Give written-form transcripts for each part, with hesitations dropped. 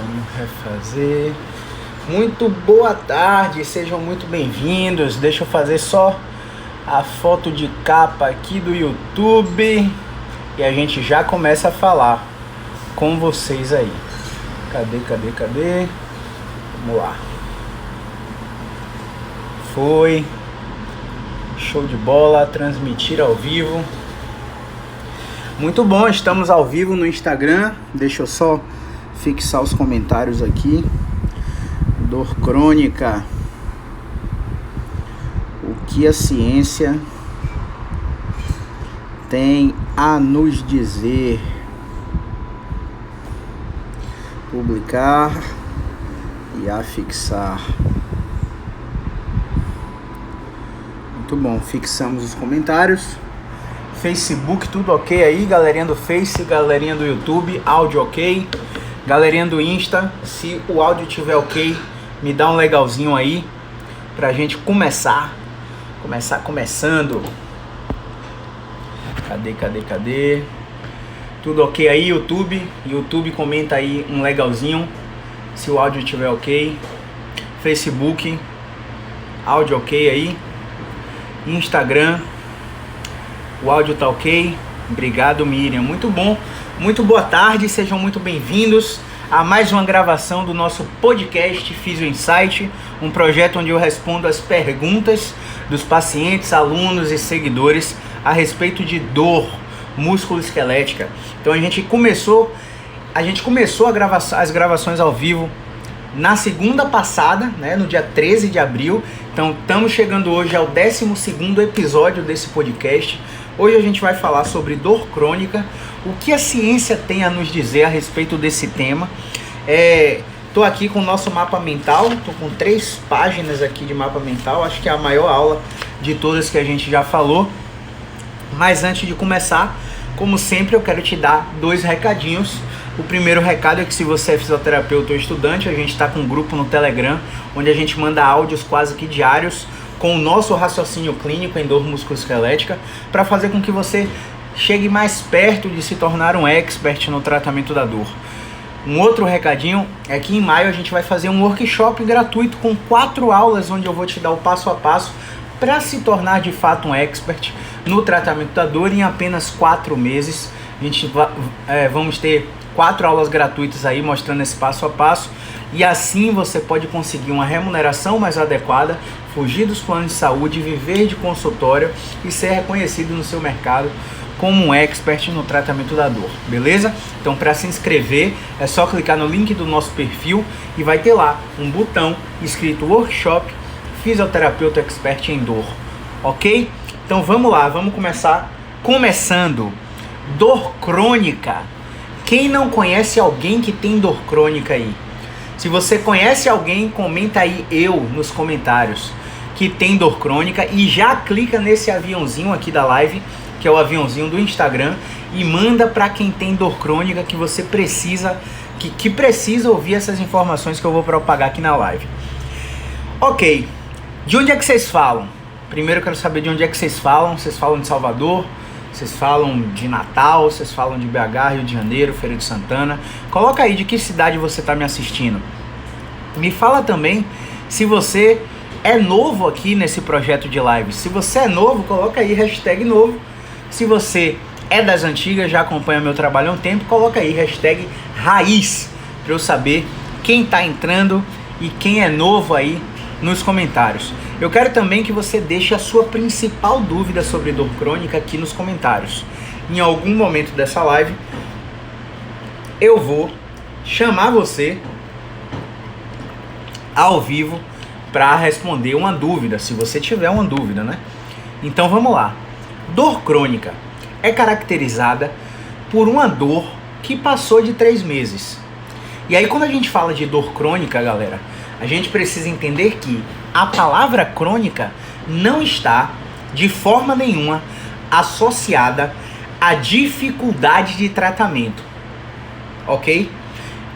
Vamos refazer. Muito boa tarde, sejam muito bem-vindos. Deixa eu fazer só a foto de capa aqui do YouTube e a gente já começa a falar com vocês aí. Cadê? Vamos lá. Foi. Show de bola, transmitir ao vivo. Muito bom, estamos ao vivo no Instagram. Deixa eu só fixar os comentários aqui. Dor crônica. O que a ciência tem a nos dizer? Publicar e afixar. Muito bom, fixamos os comentários. Facebook, tudo ok aí, galerinha do Face, galerinha do YouTube, áudio ok, galerinha do Insta, se o áudio tiver ok, me dá um legalzinho aí, pra gente começando. Cadê? Tudo ok aí, YouTube? YouTube, comenta aí um legalzinho, se o áudio tiver ok. Facebook, áudio ok aí. Instagram, o áudio tá ok. Obrigado, Miriam. Muito bom, muito boa tarde, sejam muito bem-vindos a mais uma gravação do nosso podcast Physio Insight, um projeto onde eu respondo as perguntas dos pacientes, alunos e seguidores a respeito de dor musculoesquelética. Então a gente começou as gravações ao vivo na segunda passada, né, no dia 13 de abril. Então estamos chegando hoje ao 12º episódio desse podcast. Hoje a gente vai falar sobre dor crônica, o que a ciência tem a nos dizer a respeito desse tema. Estou aqui com o nosso mapa mental, estou com 3 páginas aqui de mapa mental, acho que é a maior aula de todas que a gente já falou. Mas antes de começar, como sempre, eu quero te dar 2 recadinhos. O primeiro recado é que se você é fisioterapeuta ou estudante, a gente está com um grupo no Telegram, onde a gente manda áudios quase que diários com o nosso raciocínio clínico em dor musculoesquelética, para fazer com que você chegue mais perto de se tornar um expert no tratamento da dor. Um outro recadinho é que em maio a gente vai fazer um workshop gratuito com 4 aulas, onde eu vou te dar o passo a passo para se tornar de fato um expert no tratamento da dor em apenas 4 meses. A gente vamos ter 4 aulas gratuitas aí mostrando esse passo a passo, e assim você pode conseguir uma remuneração mais adequada, fugir dos planos de saúde, viver de consultório e ser reconhecido no seu mercado como um expert no tratamento da dor, beleza? Então, para se inscrever é só clicar no link do nosso perfil e vai ter lá um botão escrito Workshop Fisioterapeuta Expert em Dor, ok? Então vamos lá, vamos começar. Começando, dor crônica. Quem não conhece alguém que tem dor crônica aí? Se você conhece alguém, comenta aí nos comentários que tem dor crônica e já clica nesse aviãozinho aqui da live, que é o aviãozinho do Instagram, e manda para quem tem dor crônica que você precisa, que precisa ouvir essas informações que eu vou propagar aqui na live. Ok, de onde é que vocês falam? Primeiro eu quero saber de onde é que vocês falam. Vocês falam de Salvador? Vocês falam de Natal? Vocês falam de BH, Rio de Janeiro, Feira de Santana? Coloca aí de que cidade você está me assistindo. Me fala também se você é novo aqui nesse projeto de live. Se você é novo, coloca aí hashtag novo. Se você é das antigas, já acompanha meu trabalho há um tempo, coloca aí hashtag raiz, para eu saber quem está entrando e quem é novo aí nos comentários. Eu quero também que você deixe a sua principal dúvida sobre dor crônica aqui nos comentários. Em algum momento dessa live, eu vou chamar você ao vivo para responder uma dúvida, se você tiver uma dúvida, né? Então vamos lá. Dor crônica é caracterizada por uma dor que passou de 3 meses. E aí quando a gente fala de dor crônica, galera, a gente precisa entender que a palavra crônica não está de forma nenhuma associada à dificuldade de tratamento, ok?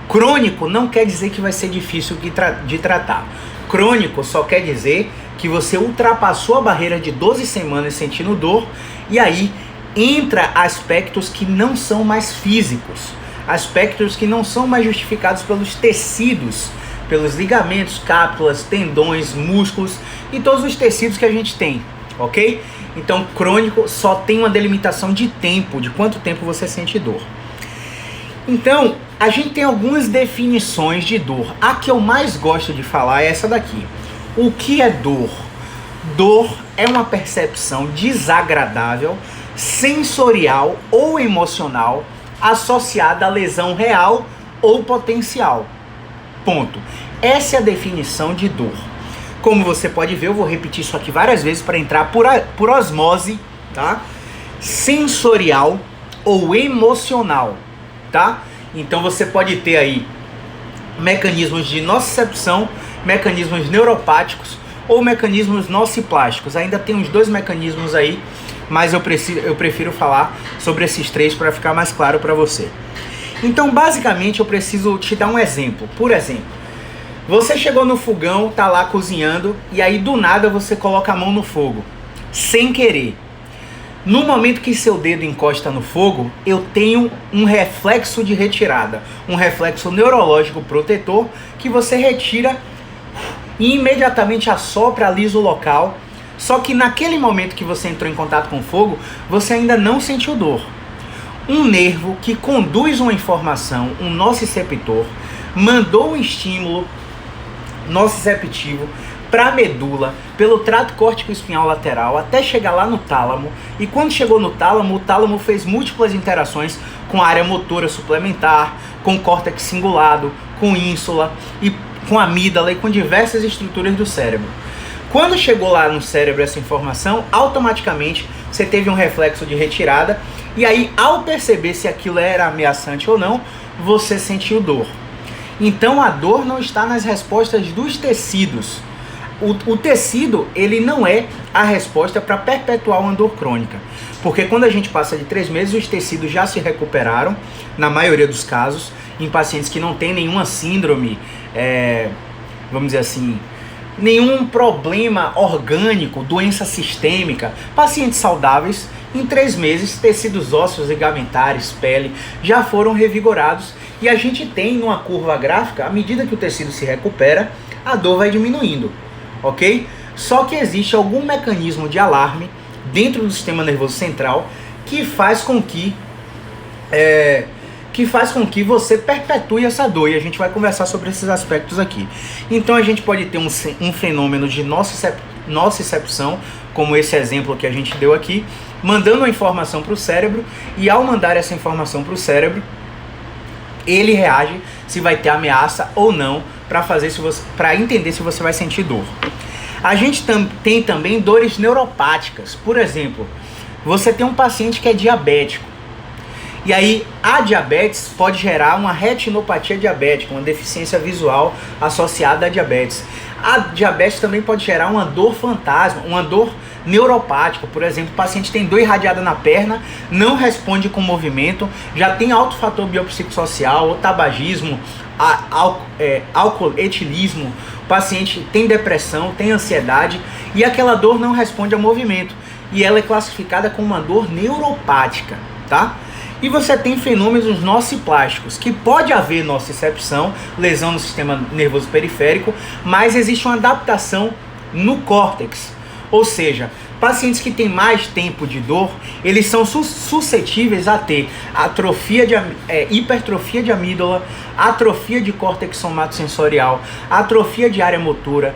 Crônico não quer dizer que vai ser difícil de tratar. Crônico só quer dizer que você ultrapassou a barreira de 12 semanas sentindo dor, e aí entra aspectos que não são mais físicos. aspectos que não são mais justificados pelos tecidos, pelos ligamentos, cápsulas, tendões, músculos e todos os tecidos que a gente tem, ok? Então, crônico só tem uma delimitação de tempo, de quanto tempo você sente dor. Então, a gente tem algumas definições de dor. A que eu mais gosto de falar é essa daqui. O que é dor? Dor é uma percepção desagradável, sensorial ou emocional associada à lesão real ou potencial. Ponto. Essa é a definição de dor. Como você pode ver, eu vou repetir isso aqui várias vezes para entrar por osmose, tá? Sensorial ou emocional, tá? Então você pode ter aí mecanismos de nocicepção, mecanismos neuropáticos ou mecanismos nociplásticos. Ainda tem uns 2 mecanismos aí, mas eu prefiro falar sobre esses 3 para ficar mais claro para você. Então, basicamente, eu preciso te dar um exemplo. Por exemplo, você chegou no fogão, tá lá cozinhando, e aí do nada você coloca a mão no fogo, sem querer. No momento que seu dedo encosta no fogo, eu tenho um reflexo de retirada, um reflexo neurológico protetor que você retira e imediatamente assopra, alisa o local. Só que naquele momento que você entrou em contato com o fogo, você ainda não sentiu dor. Um nervo que conduz uma informação, um nociceptor, mandou um estímulo nociceptivo para a medula, pelo trato córtico-espinhal lateral, até chegar lá no tálamo. E quando chegou no tálamo, o tálamo fez múltiplas interações com a área motora suplementar, com o córtex cingulado, com ínsula, e com a amígdala e com diversas estruturas do cérebro. Quando chegou lá no cérebro essa informação, automaticamente você teve um reflexo de retirada, e aí ao perceber se aquilo era ameaçante ou não, você sentiu dor. Então a dor não está nas respostas dos tecidos. O tecido, ele não é a resposta para perpetuar uma dor crônica. Porque quando a gente passa de 3 meses, os tecidos já se recuperaram, na maioria dos casos, em pacientes que não têm nenhuma síndrome, vamos dizer assim, nenhum problema orgânico, doença sistêmica. Pacientes saudáveis, em 3 meses, tecidos ósseos, ligamentares, pele, já foram revigorados. E a gente tem numa curva gráfica, à medida que o tecido se recupera, a dor vai diminuindo, ok? Só que existe algum mecanismo de alarme dentro do sistema nervoso central que faz com que você perpetue essa dor, e a gente vai conversar sobre esses aspectos aqui. Então a gente pode ter um fenômeno de nocicepção, como esse exemplo que a gente deu aqui, mandando uma informação para o cérebro, e ao mandar essa informação para o cérebro, ele reage se vai ter ameaça ou não, para entender se você vai sentir dor. A gente tem também dores neuropáticas. Por exemplo, você tem um paciente que é diabético, e aí a diabetes pode gerar uma retinopatia diabética, uma deficiência visual associada à diabetes. A diabetes também pode gerar uma dor fantasma, uma dor neuropática. Por exemplo, o paciente tem dor irradiada na perna, não responde com movimento, já tem alto fator biopsicossocial, ou tabagismo, alcooletilismo, o paciente tem depressão, tem ansiedade, e aquela dor não responde a movimento, e ela é classificada como uma dor neuropática, tá? E você tem fenômenos nociplásticos, que pode haver nocicepção, lesão no sistema nervoso periférico, mas existe uma adaptação no córtex. Ou seja, pacientes que têm mais tempo de dor, eles são suscetíveis a ter hipertrofia de amígdala, atrofia de córtex somatosensorial, atrofia de área motora,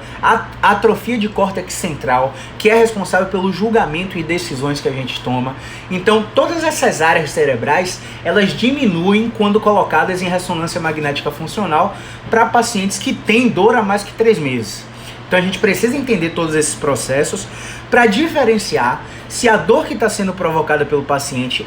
atrofia de córtex central, que é responsável pelo julgamento e decisões que a gente toma. Então, todas essas áreas cerebrais, elas diminuem quando colocadas em ressonância magnética funcional para pacientes que têm dor há mais que 3 meses. Então a gente precisa entender todos esses processos para diferenciar se a dor que está sendo provocada pelo paciente,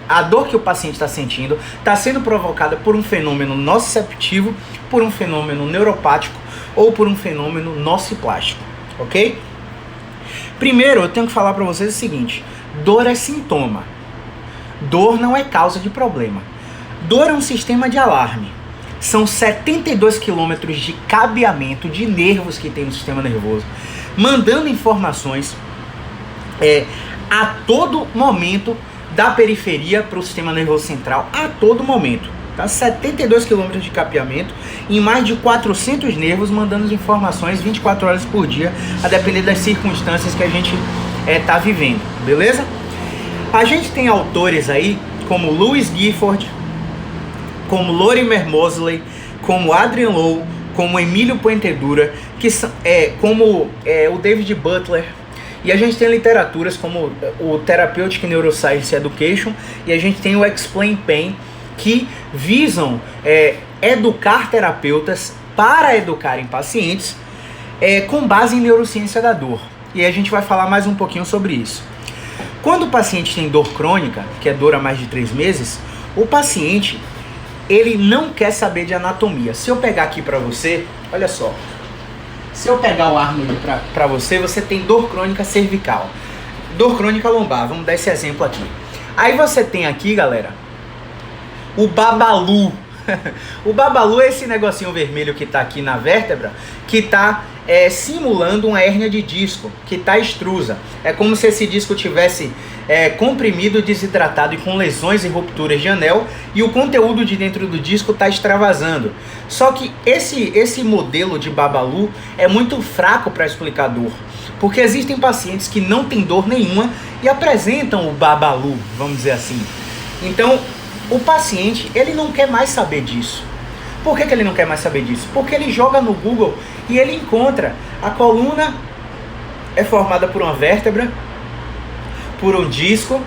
a dor que o paciente está sentindo, está sendo provocada por um fenômeno nociceptivo, por um fenômeno neuropático ou por um fenômeno nociplástico, ok? Primeiro eu tenho que falar para vocês o seguinte: dor é sintoma, dor não é causa de problema. Dor é um sistema de alarme. São 72 quilômetros de cabeamento de nervos que tem no sistema nervoso, mandando informações a todo momento da periferia para o sistema nervoso central, a todo momento, Tá? 72 km de capeamento em mais de 400 nervos, mandando informações 24 horas por dia, a depender das circunstâncias que a gente tá vivendo, beleza? A gente tem autores aí como Lewis Gifford, como Lorimer Moseley, como Adrian Lowe, como Emílio Puentedura, que são, como o David Butler, e a gente tem literaturas como o Therapeutic Neuroscience Education, e a gente tem o Explain Pain, que visam educar terapeutas para educarem pacientes com base em neurociência da dor. E a gente vai falar mais um pouquinho sobre isso. Quando o paciente tem dor crônica, que é dor há mais de 3 meses, o paciente ele não quer saber de anatomia. Se eu pegar aqui para você, olha só. Se eu pegar o Arnold para você, você tem dor crônica cervical, dor crônica lombar. Vamos dar esse exemplo aqui. Aí você tem aqui, galera, o babalu. O babalu é esse negocinho vermelho que tá aqui na vértebra, que tá simulando uma hérnia de disco, que tá extrusa. É como se esse disco tivesse comprimido, desidratado e com lesões e rupturas de anel, e o conteúdo de dentro do disco tá extravasando. Só que esse modelo de babalu é muito fraco para explicar dor, porque existem pacientes que não têm dor nenhuma e apresentam o babalu, vamos dizer assim. Então, o paciente, ele não quer mais saber disso. Por que ele não quer mais saber disso? Porque ele joga no Google e ele encontra a coluna é formada por uma vértebra, por um disco.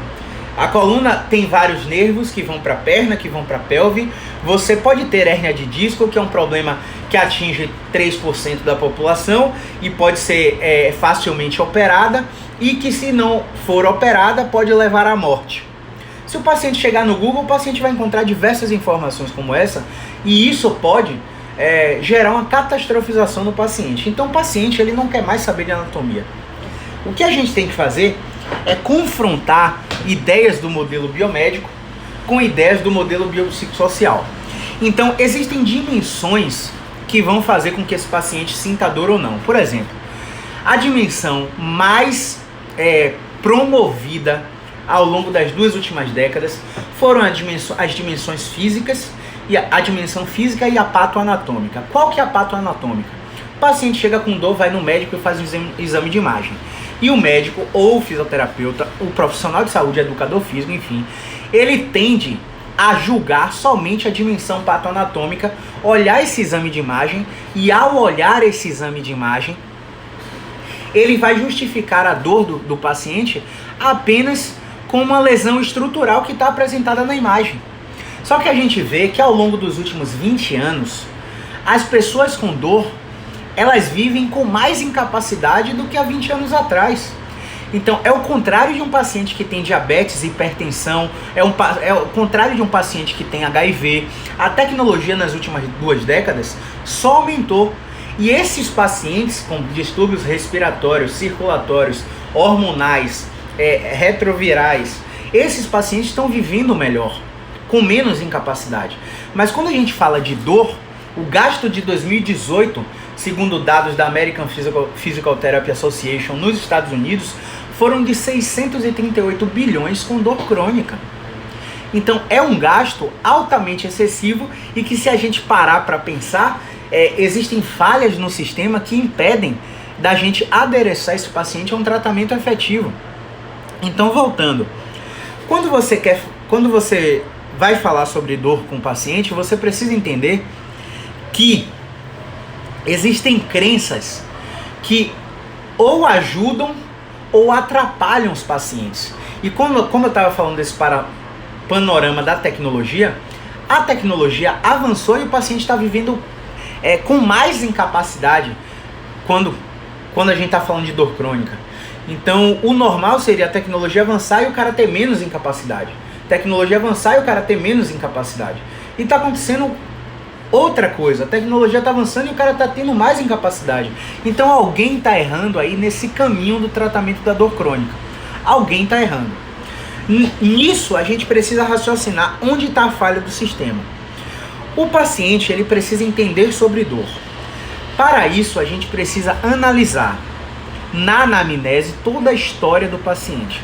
A coluna tem vários nervos que vão para a perna, que vão para a pelve. Você pode ter hérnia de disco, que é um problema que atinge 3% da população e pode ser facilmente operada, e que, se não for operada, pode levar à morte. Se o paciente chegar no Google, o paciente vai encontrar diversas informações como essa, e isso pode gerar uma catastrofização no paciente. Então o paciente ele não quer mais saber de anatomia. O que a gente tem que fazer é confrontar ideias do modelo biomédico com ideias do modelo biopsicossocial. Então existem dimensões que vão fazer com que esse paciente sinta dor ou não. Por exemplo, a dimensão mais promovida ao longo das 2 últimas décadas foram as dimensões físicas, e a dimensão física e a patoanatômica. Qual que é a patoanatômica? O paciente chega com dor, vai no médico e faz um exame de imagem. E o médico, ou o fisioterapeuta, o profissional de saúde, educador físico, enfim, ele tende a julgar somente a dimensão patoanatômica, olhar esse exame de imagem, e ao olhar esse exame de imagem, ele vai justificar a dor do paciente apenas com uma lesão estrutural que está apresentada na imagem. Só que a gente vê que ao longo dos últimos 20 anos, as pessoas com dor, elas vivem com mais incapacidade do que há 20 anos atrás. Então é o contrário de um paciente que tem diabetes, hipertensão, é o contrário de um paciente que tem HIV. A tecnologia nas últimas 2 décadas só aumentou. E esses pacientes com distúrbios respiratórios, circulatórios, hormonais, retrovirais, esses pacientes estão vivendo melhor, com menos incapacidade. Mas quando a gente fala de dor, o gasto de 2018, segundo dados da American Physical Therapy Association nos Estados Unidos, foram de 638 bilhões com dor crônica. Então é um gasto altamente excessivo, e que, se a gente parar para pensar, existem falhas no sistema que impedem da gente adereçar esse paciente a um tratamento efetivo. Então, voltando, quando você vai falar sobre dor com o paciente, você precisa entender que existem crenças que ou ajudam ou atrapalham os pacientes. E como eu estava falando desse panorama da tecnologia, a tecnologia avançou e o paciente está vivendo com mais incapacidade quando a gente está falando de dor crônica. Então, o normal seria a tecnologia avançar e o cara ter menos incapacidade. Tecnologia avançar e o cara ter menos incapacidade. E está acontecendo outra coisa. A tecnologia está avançando e o cara está tendo mais incapacidade. Então, alguém está errando aí nesse caminho do tratamento da dor crônica. Alguém está errando. Nisso, a gente precisa raciocinar onde está a falha do sistema. O paciente, ele precisa entender sobre dor. Para isso, a gente precisa analisar na anamnese toda a história do paciente.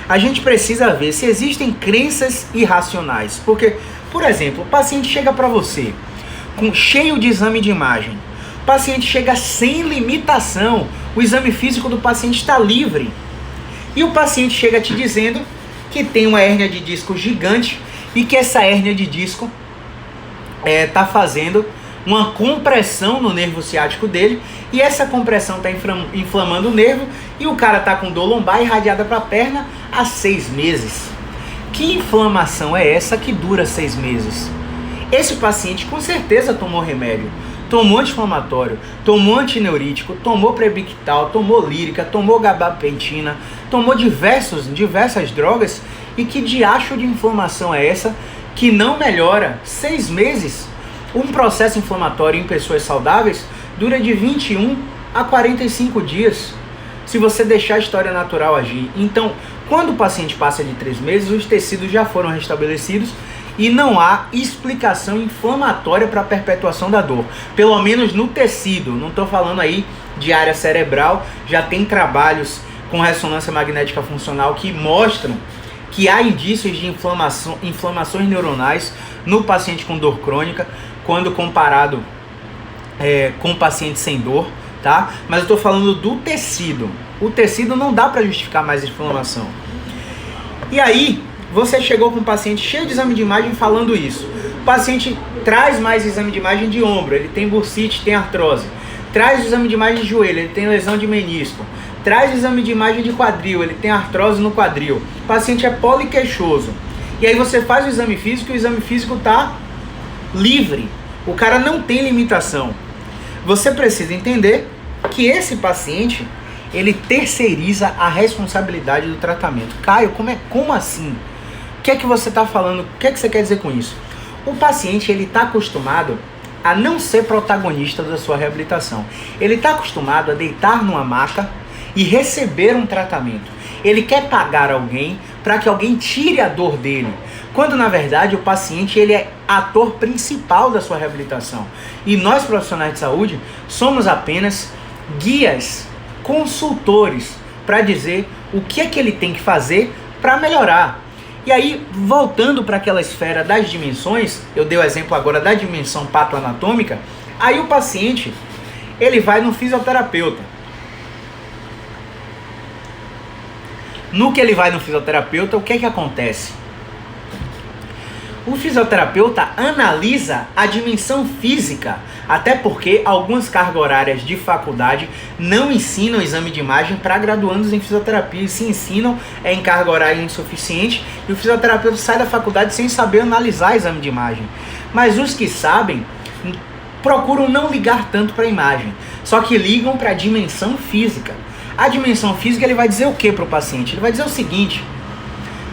a gente precisa ver se existem crenças irracionais. Porque, por exemplo, o paciente chega para você cheio de exame de imagem, o paciente chega sem limitação, o exame físico do paciente está livre, e o paciente chega te dizendo que tem uma hérnia de disco gigante e que essa hérnia de disco está fazendo uma compressão no nervo ciático dele, e essa compressão está inflamando o nervo, e o cara está com dor lombar irradiada para a perna há 6 meses. Que inflamação é essa que dura 6 meses? Esse paciente com certeza tomou remédio, tomou anti-inflamatório, tomou antineurítico, tomou Prebictal, tomou lírica, tomou gabapentina, tomou diversas drogas, e que diacho de inflamação é essa que não melhora? 6 meses. Um processo inflamatório em pessoas saudáveis dura de 21 a 45 dias, se você deixar a história natural agir. Então, quando o paciente passa de 3 meses, os tecidos já foram restabelecidos e não há explicação inflamatória para a perpetuação da dor. Pelo menos no tecido, não estou falando aí de área cerebral, já tem trabalhos com ressonância magnética funcional que mostram que há indícios de inflamações neuronais no paciente com dor crônica, quando comparado com o paciente sem dor, tá? Mas eu estou falando do tecido. O tecido não dá para justificar mais inflamação. E aí, você chegou com um paciente cheio de exame de imagem falando isso. O paciente traz mais exame de imagem de ombro, ele tem bursite, tem artrose. Traz o exame de imagem de joelho, ele tem lesão de menisco. Traz o exame de imagem de quadril, ele tem artrose no quadril. O paciente é poliqueixoso. E aí você faz o exame físico e o exame físico está livre. O cara não tem limitação. Você precisa entender que esse paciente, ele terceiriza a responsabilidade do tratamento. Caio, como assim? O que é que você está falando? O que é que você quer dizer com isso? O paciente, ele está acostumado a não ser protagonista da sua reabilitação. Ele está acostumado a deitar numa maca e receber um tratamento. Ele quer pagar alguém para que alguém tire a dor dele, quando na verdade o paciente, ele é ator principal da sua reabilitação. E nós, profissionais de saúde, somos apenas guias, consultores, para dizer o que é que ele tem que fazer para melhorar. E aí, voltando para aquela esfera das dimensões, eu dei o exemplo agora da dimensão patoanatômica, aí o paciente, ele vai no fisioterapeuta. No que ele vai no fisioterapeuta, o que é que acontece? O fisioterapeuta analisa a dimensão física, até porque algumas cargas horárias de faculdade não ensinam exame de imagem para graduandos em fisioterapia, e se ensinam em carga horária insuficiente, e o fisioterapeuta sai da faculdade sem saber analisar exame de imagem. Mas os que sabem procuram não ligar tanto para a imagem, só que ligam para a dimensão física. A dimensão física, ele vai dizer o que para o paciente? Ele vai dizer o seguinte: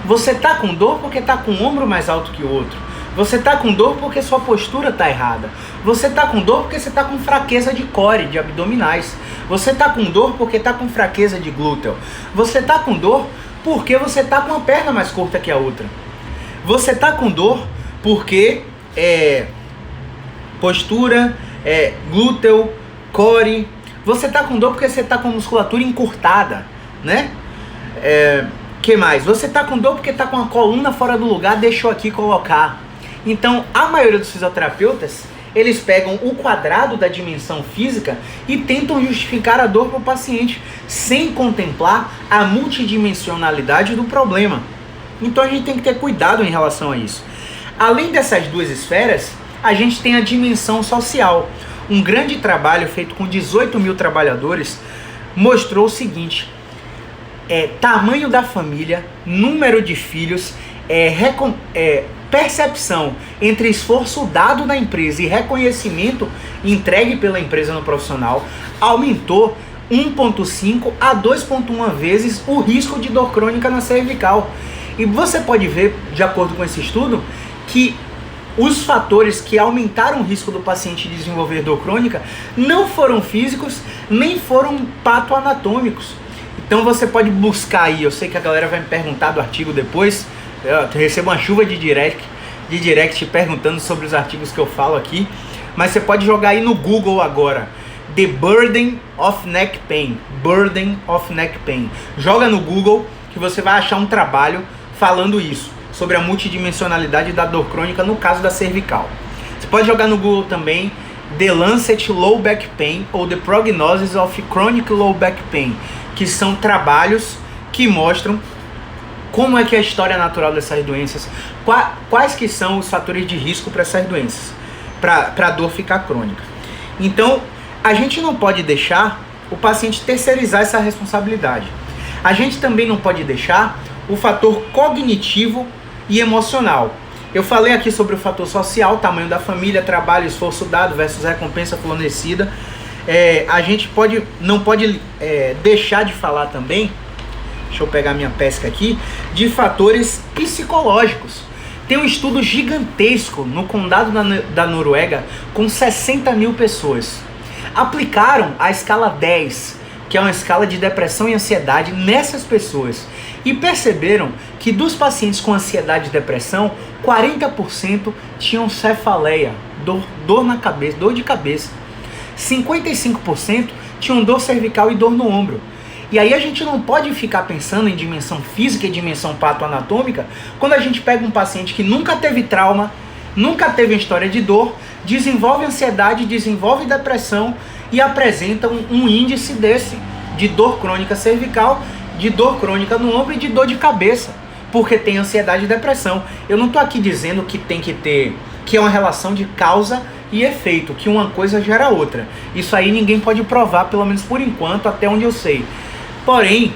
você está com dor porque está com o ombro mais alto que o outro. Você está com dor porque sua postura está errada. Você está com dor porque você está com fraqueza de core, de abdominais. Você está com dor porque está com fraqueza de glúteo. Você está com dor porque você está com a perna mais curta que a outra. Você está com dor porque postura, glúteo, core. Você está com dor porque você está com a musculatura encurtada, né? Que mais? Você está com dor porque está com a coluna fora do lugar, deixou aqui colocar. Então, a maioria dos fisioterapeutas, eles pegam o quadrado da dimensão física e tentam justificar a dor para o paciente, sem contemplar a multidimensionalidade do problema. Então, a gente tem que ter cuidado em relação a isso. Além dessas duas esferas, a gente tem a dimensão social. Um grande trabalho feito com 18 mil trabalhadores mostrou o seguinte: tamanho da família, número de filhos, percepção entre esforço dado na empresa e reconhecimento entregue pela empresa no profissional, aumentou 1,5 a 2,1 vezes o risco de dor crônica na cervical. E você pode ver, de acordo com esse estudo, que os fatores que aumentaram o risco do paciente desenvolver dor crônica não foram físicos, nem foram patoanatômicos. Então você pode buscar aí, eu sei que a galera vai me perguntar do artigo depois, eu recebo uma chuva de direct perguntando sobre os artigos que eu falo aqui, mas você pode jogar aí no Google agora, The Burden of Neck Pain, Burden of Neck Pain. Joga no Google que você vai achar um trabalho falando isso, sobre a multidimensionalidade da dor crônica no caso da cervical. Você pode jogar no Google também The Lancet Low Back Pain ou The Prognosis of Chronic Low Back Pain, que são trabalhos que mostram como é que é a história natural dessas doenças, quais que são os fatores de risco para essas doenças, para a dor ficar crônica. Então, a gente não pode deixar o paciente terceirizar essa responsabilidade. A gente também não pode deixar o fator cognitivo e emocional. Eu falei aqui sobre o fator social, tamanho da família, trabalho, esforço dado versus recompensa fornecida. A gente não pode deixar de falar também, deixa eu pegar minha pesca aqui, de fatores psicológicos. Tem um estudo gigantesco no condado da Noruega com 60 mil pessoas. Aplicaram a escala 10, que é uma escala de depressão e ansiedade nessas pessoas. E perceberam que dos pacientes com ansiedade e depressão, 40% tinham cefaleia, dor na cabeça, dor de cabeça. 55% tinham dor cervical e dor no ombro. E aí a gente não pode ficar pensando em dimensão física e dimensão patoanatômica quando a gente pega um paciente que nunca teve trauma, nunca teve história de dor, desenvolve ansiedade, desenvolve depressão e apresenta um índice desse de dor crônica cervical, de dor crônica no ombro e de dor de cabeça, porque tem ansiedade e depressão. Eu não estou aqui dizendo que tem que é uma relação de causa e efeito, que uma coisa gera outra. Isso aí ninguém pode provar, pelo menos por enquanto, até onde eu sei. Porém,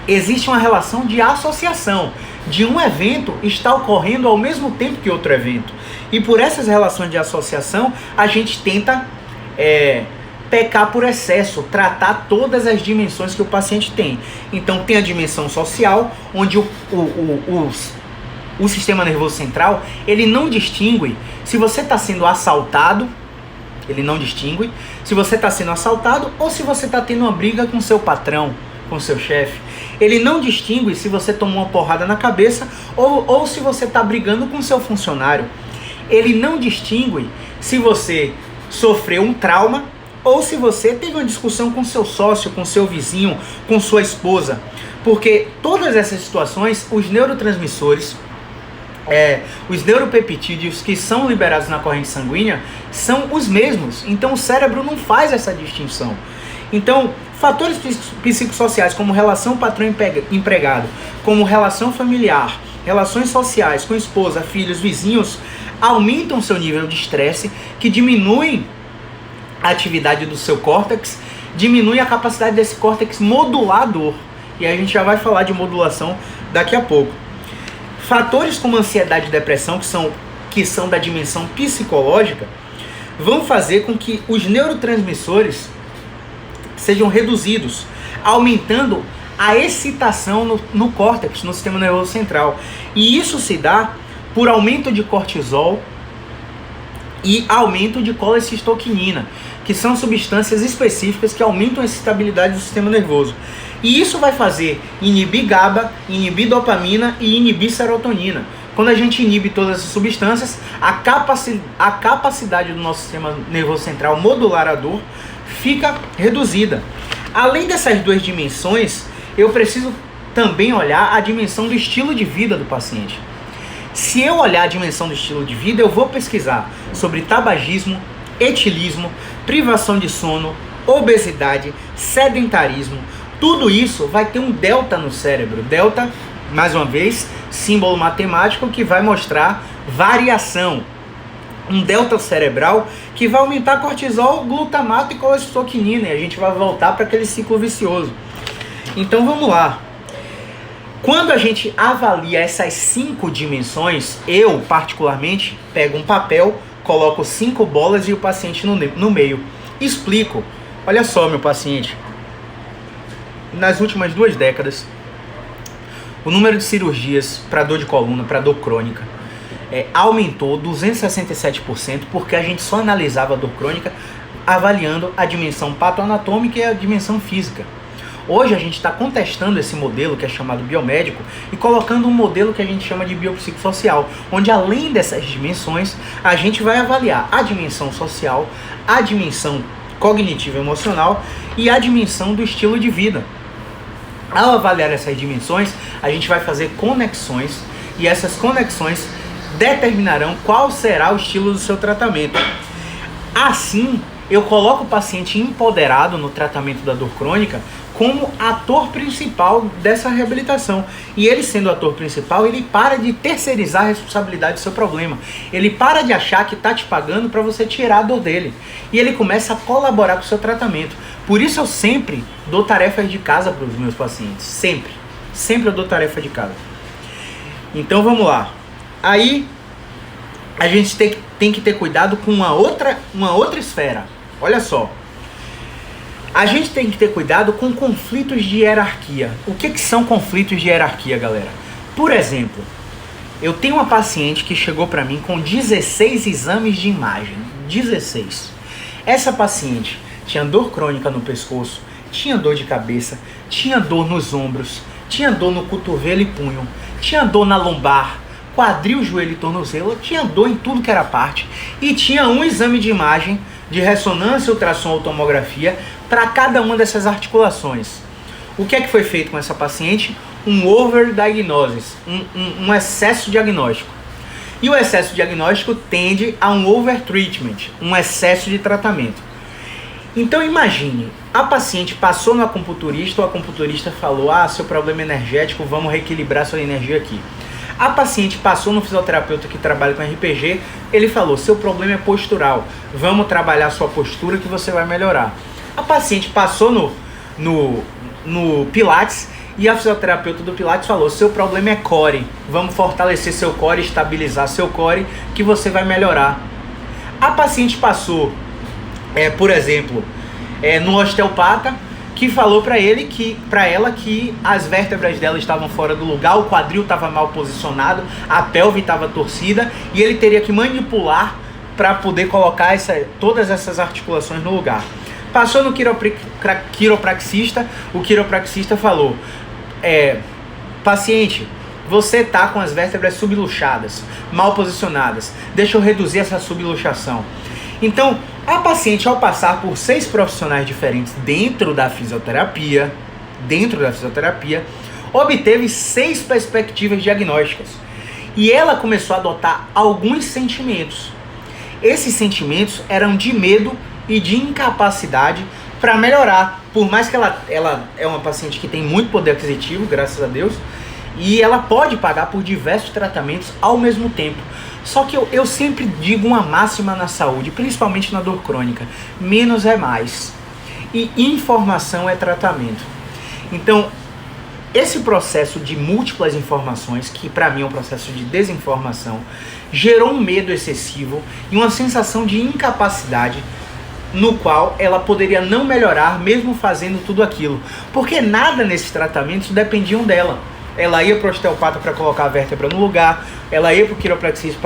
existe uma relação de associação, de um evento estar ocorrendo ao mesmo tempo que outro evento. E por essas relações de associação, a gente tenta pecar por excesso, tratar todas as dimensões que o paciente tem. Então tem a dimensão social, onde o sistema nervoso central, ele não distingue se você está sendo assaltado, ele não distingue se você está sendo assaltado ou se você está tendo uma briga com seu patrão, com seu chefe. Ele não distingue se você tomou uma porrada na cabeça ou se você está brigando com seu funcionário. Ele não distingue se você sofreu um trauma ou se você teve uma discussão com seu sócio, com seu vizinho, com sua esposa. Porque todas essas situações, os neurotransmissores, os neuropeptídeos que são liberados na corrente sanguínea são os mesmos. Então o cérebro não faz essa distinção. Então, fatores psicossociais como relação patrão-empregado, como relação familiar, relações sociais com esposa, filhos, vizinhos, aumentam seu nível de estresse, que diminuem a atividade do seu córtex, diminui a capacidade desse córtex modular a dor. E a gente já vai falar de modulação daqui a pouco. Fatores como ansiedade e depressão, que são da dimensão psicológica, vão fazer com que os neurotransmissores sejam reduzidos, aumentando a excitação no córtex, no sistema nervoso central. E isso se dá por aumento de cortisol e aumento de colecistoquinina, que são substâncias específicas que aumentam a excitabilidade do sistema nervoso. E isso vai fazer inibir GABA, inibir dopamina e inibir serotonina. Quando a gente inibe todas essas substâncias, a capacidade do nosso sistema nervoso central modular a dor fica reduzida. Além dessas duas dimensões, eu preciso também olhar a dimensão do estilo de vida do paciente. Se eu olhar a dimensão do estilo de vida, eu vou pesquisar sobre tabagismo, etilismo, privação de sono, obesidade, sedentarismo. Tudo isso vai ter um delta no cérebro. Delta, mais uma vez, símbolo matemático que vai mostrar variação. Um delta cerebral que vai aumentar cortisol, glutamato e colecistoquinina. E a gente vai voltar para aquele ciclo vicioso. Então vamos lá. Quando a gente avalia essas 5 dimensões, eu particularmente pego um papel, coloco 5 bolas e o paciente no meio. Explico. Olha só, meu paciente. Nas últimas 2 décadas, o número de cirurgias para dor de coluna, para dor crônica, aumentou 267%, porque a gente só analisava a dor crônica avaliando a dimensão patoanatômica e a dimensão física. Hoje a gente está contestando esse modelo que é chamado biomédico e colocando um modelo que a gente chama de biopsicossocial, onde além dessas dimensões, a gente vai avaliar a dimensão social, a dimensão cognitiva e emocional e a dimensão do estilo de vida. Ao avaliar essas dimensões, a gente vai fazer conexões e essas conexões determinarão qual será o estilo do seu tratamento. Assim, eu coloco o paciente empoderado no tratamento da dor crônica como ator principal dessa reabilitação. E ele sendo o ator principal, ele para de terceirizar a responsabilidade do seu problema. Ele para de achar que está te pagando para você tirar a dor dele. E ele começa a colaborar com o seu tratamento. Por isso eu sempre dou tarefas de casa para os meus pacientes. Sempre. Sempre eu dou tarefa de casa. Então vamos lá. Aí a gente tem que ter cuidado com uma outra esfera. Olha só. A gente tem que ter cuidado com conflitos de hierarquia. O que são conflitos de hierarquia, galera? Por exemplo, eu tenho uma paciente que chegou para mim com 16 exames de imagem. 16. Essa paciente tinha dor crônica no pescoço, tinha dor de cabeça, tinha dor nos ombros, tinha dor no cotovelo e punho, tinha dor na lombar, quadril, joelho e tornozelo, tinha dor em tudo que era parte e tinha um exame de imagem de ressonância, ultrassom ou tomografia para cada uma dessas articulações. O que é que foi feito com essa paciente? Um overdiagnosis, um excesso diagnóstico. E o excesso diagnóstico tende a um overtreatment, um excesso de tratamento. Então imagine, a paciente passou no acupunturista, o acupunturista falou, seu problema é energético, vamos reequilibrar sua energia aqui. A paciente passou no fisioterapeuta que trabalha com RPG, ele falou, seu problema é postural, vamos trabalhar sua postura que você vai melhorar. A paciente passou no Pilates e a fisioterapeuta do Pilates falou, seu problema é core, vamos fortalecer seu core, estabilizar seu core que você vai melhorar. A paciente passou, por exemplo, no osteopata, que falou para ela que as vértebras dela estavam fora do lugar, o quadril estava mal posicionado, a pelve estava torcida e ele teria que manipular para poder colocar todas essas articulações no lugar. Passou no quiropraxista, o quiropraxista falou, paciente, você está com as vértebras subluxadas, mal posicionadas, deixa eu reduzir essa subluxação. Então, a paciente, ao passar por 6 profissionais diferentes dentro da fisioterapia, obteve 6 perspectivas diagnósticas. E ela começou a adotar alguns sentimentos. Esses sentimentos eram de medo e de incapacidade para melhorar. Por mais que ela é uma paciente que tem muito poder aquisitivo, graças a Deus, e ela pode pagar por diversos tratamentos ao mesmo tempo. Só que eu sempre digo uma máxima na saúde, principalmente na dor crônica: menos é mais. E informação é tratamento. Então, esse processo de múltiplas informações, que para mim é um processo de desinformação, gerou um medo excessivo e uma sensação de incapacidade, no qual ela poderia não melhorar mesmo fazendo tudo aquilo. Porque nada nesses tratamentos dependiam dela. Ela ia para o osteopata para colocar a vértebra no lugar, ela ia para o quiropraxista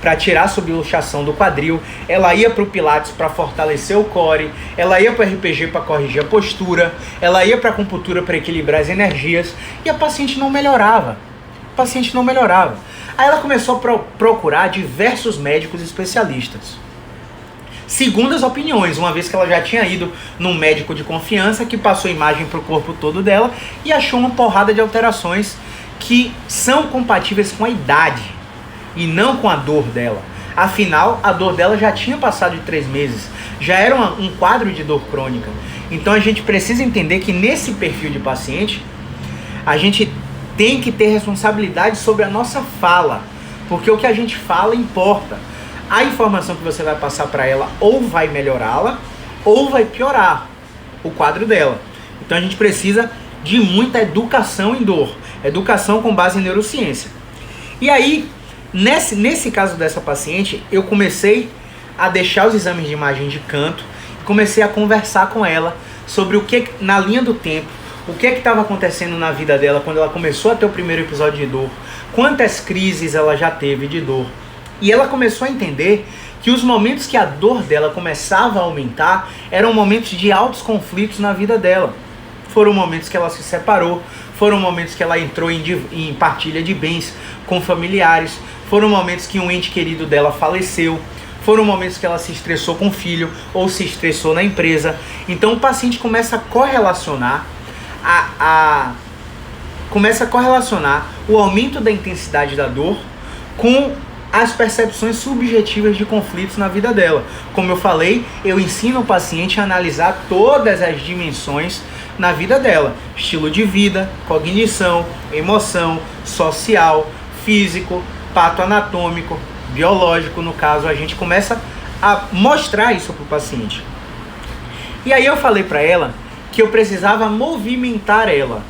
para tirar a subluxação do quadril, ela ia para o Pilates para fortalecer o core, ela ia para o RPG para corrigir a postura, ela ia para a acupuntura para equilibrar as energias, e a paciente não melhorava. Aí ela começou a procurar diversos médicos especialistas, segundo as opiniões, uma vez que ela já tinha ido num médico de confiança que passou imagem para o corpo todo dela e achou uma porrada de alterações que são compatíveis com a idade e não com a dor dela. Afinal, a dor dela já tinha passado de 3 meses, já era um quadro de dor crônica. Então a gente precisa entender que nesse perfil de paciente, a gente tem que ter responsabilidade sobre a nossa fala, porque o que a gente fala importa. A informação que você vai passar para ela ou vai melhorá-la ou vai piorar o quadro dela. Então a gente precisa de muita educação em dor, educação com base em neurociência. E aí, nesse caso dessa paciente, eu comecei a deixar os exames de imagem de canto e comecei a conversar com ela sobre o que, na linha do tempo, o que estava acontecendo na vida dela quando ela começou a ter o primeiro episódio de dor, quantas crises ela já teve de dor. E ela começou a entender que os momentos que a dor dela começava a aumentar eram momentos de altos conflitos na vida dela. Foram momentos que ela se separou, foram momentos que ela entrou em partilha de bens com familiares, foram momentos que um ente querido dela faleceu, foram momentos que ela se estressou com o filho ou se estressou na empresa. Então o paciente começa a correlacionar começa a correlacionar o aumento da intensidade da dor com as percepções subjetivas de conflitos na vida dela. Como eu falei, eu ensino o paciente a analisar todas as dimensões na vida dela: estilo de vida, cognição, emoção, social, físico, patoanatômico, biológico. No caso, a gente começa a mostrar isso para o paciente. E aí eu falei para ela que eu precisava movimentar ela.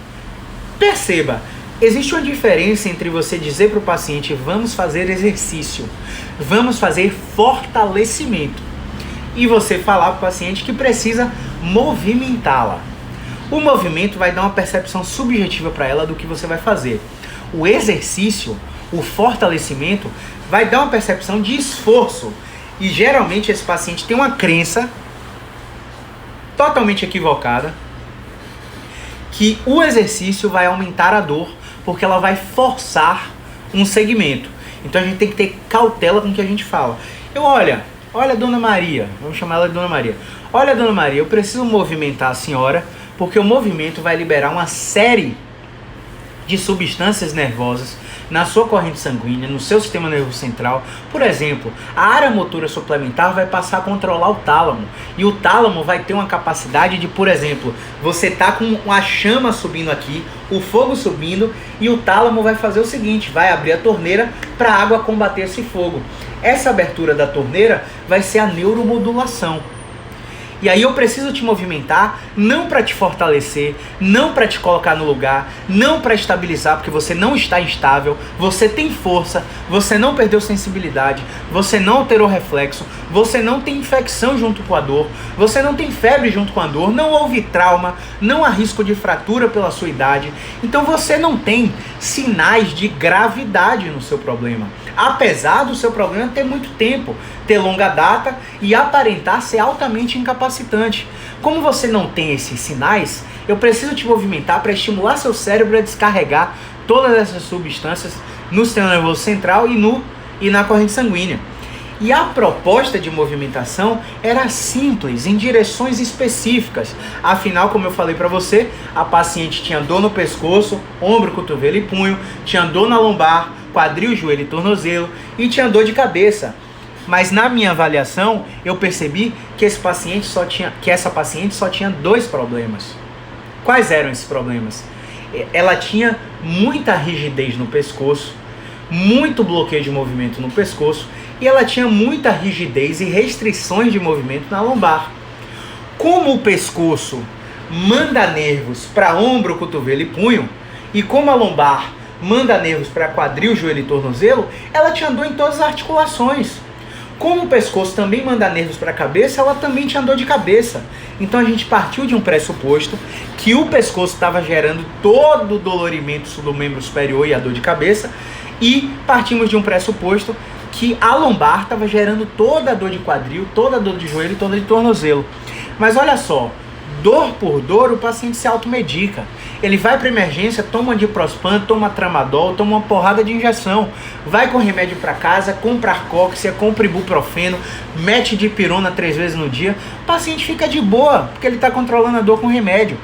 Perceba, existe uma diferença entre você dizer para o paciente: vamos fazer exercício, vamos fazer fortalecimento, e você falar para o paciente que precisa movimentá-la. O movimento vai dar uma percepção subjetiva para ela do que você vai fazer. O exercício, o fortalecimento, vai dar uma percepção de esforço. E geralmente esse paciente tem uma crença totalmente equivocada que o exercício vai aumentar a dor, porque ela vai forçar um segmento. Então a gente tem que ter cautela com o que a gente fala. Olha, Dona Maria, vamos chamar ela de Dona Maria. Olha, Dona Maria, eu preciso movimentar a senhora, porque o movimento vai liberar uma série de substâncias nervosas na sua corrente sanguínea, no seu sistema nervoso central. Por exemplo, a área motora suplementar vai passar a controlar o tálamo, e o tálamo vai ter uma capacidade de, por exemplo, você tá com uma chama subindo aqui, o fogo subindo, e o tálamo vai fazer o seguinte: vai abrir a torneira para a água combater esse fogo. Essa abertura da torneira vai ser a neuromodulação. E aí eu preciso te movimentar, não para te fortalecer, não para te colocar no lugar, não para estabilizar, porque você não está instável, você tem força, você não perdeu sensibilidade, você não alterou reflexo, você não tem infecção junto com a dor, você não tem febre junto com a dor, não houve trauma, não há risco de fratura pela sua idade. Então você não tem sinais de gravidade no seu problema, apesar do seu problema ter muito tempo, ter longa data e aparentar ser altamente incapacitante. Como você não tem esses sinais, eu preciso te movimentar para estimular seu cérebro a descarregar todas essas substâncias no sistema nervoso central e na corrente sanguínea. E a proposta de movimentação era simples, em direções específicas. Afinal, como eu falei para você, a paciente tinha dor no pescoço, ombro, cotovelo e punho, tinha dor na lombar, quadril, joelho e tornozelo, e tinha dor de cabeça. Mas na minha avaliação, eu percebi que essa paciente só tinha dois problemas. Quais eram esses problemas? Ela tinha muita rigidez no pescoço, muito bloqueio de movimento no pescoço, e ela tinha muita rigidez e restrições de movimento na lombar. Como o pescoço manda nervos para ombro, cotovelo e punho, e como a lombar manda nervos para quadril, joelho e tornozelo, ela tinha dor em todas as articulações. Como o pescoço também manda nervos para a cabeça, ela também tinha dor de cabeça. Então a gente partiu de um pressuposto que o pescoço estava gerando todo o dolorimento do membro superior e a dor de cabeça, e partimos de um pressuposto que a lombar estava gerando toda a dor de quadril, toda a dor de joelho e toda a de tornozelo. Mas olha só, dor por dor, o paciente se automedica. Ele vai para emergência, toma diprospan, toma tramadol, toma uma porrada de injeção, vai com remédio para casa, compra arcóxia, compra ibuprofeno, mete dipirona 3 vezes no dia. O paciente fica de boa, porque ele está controlando a dor com remédio.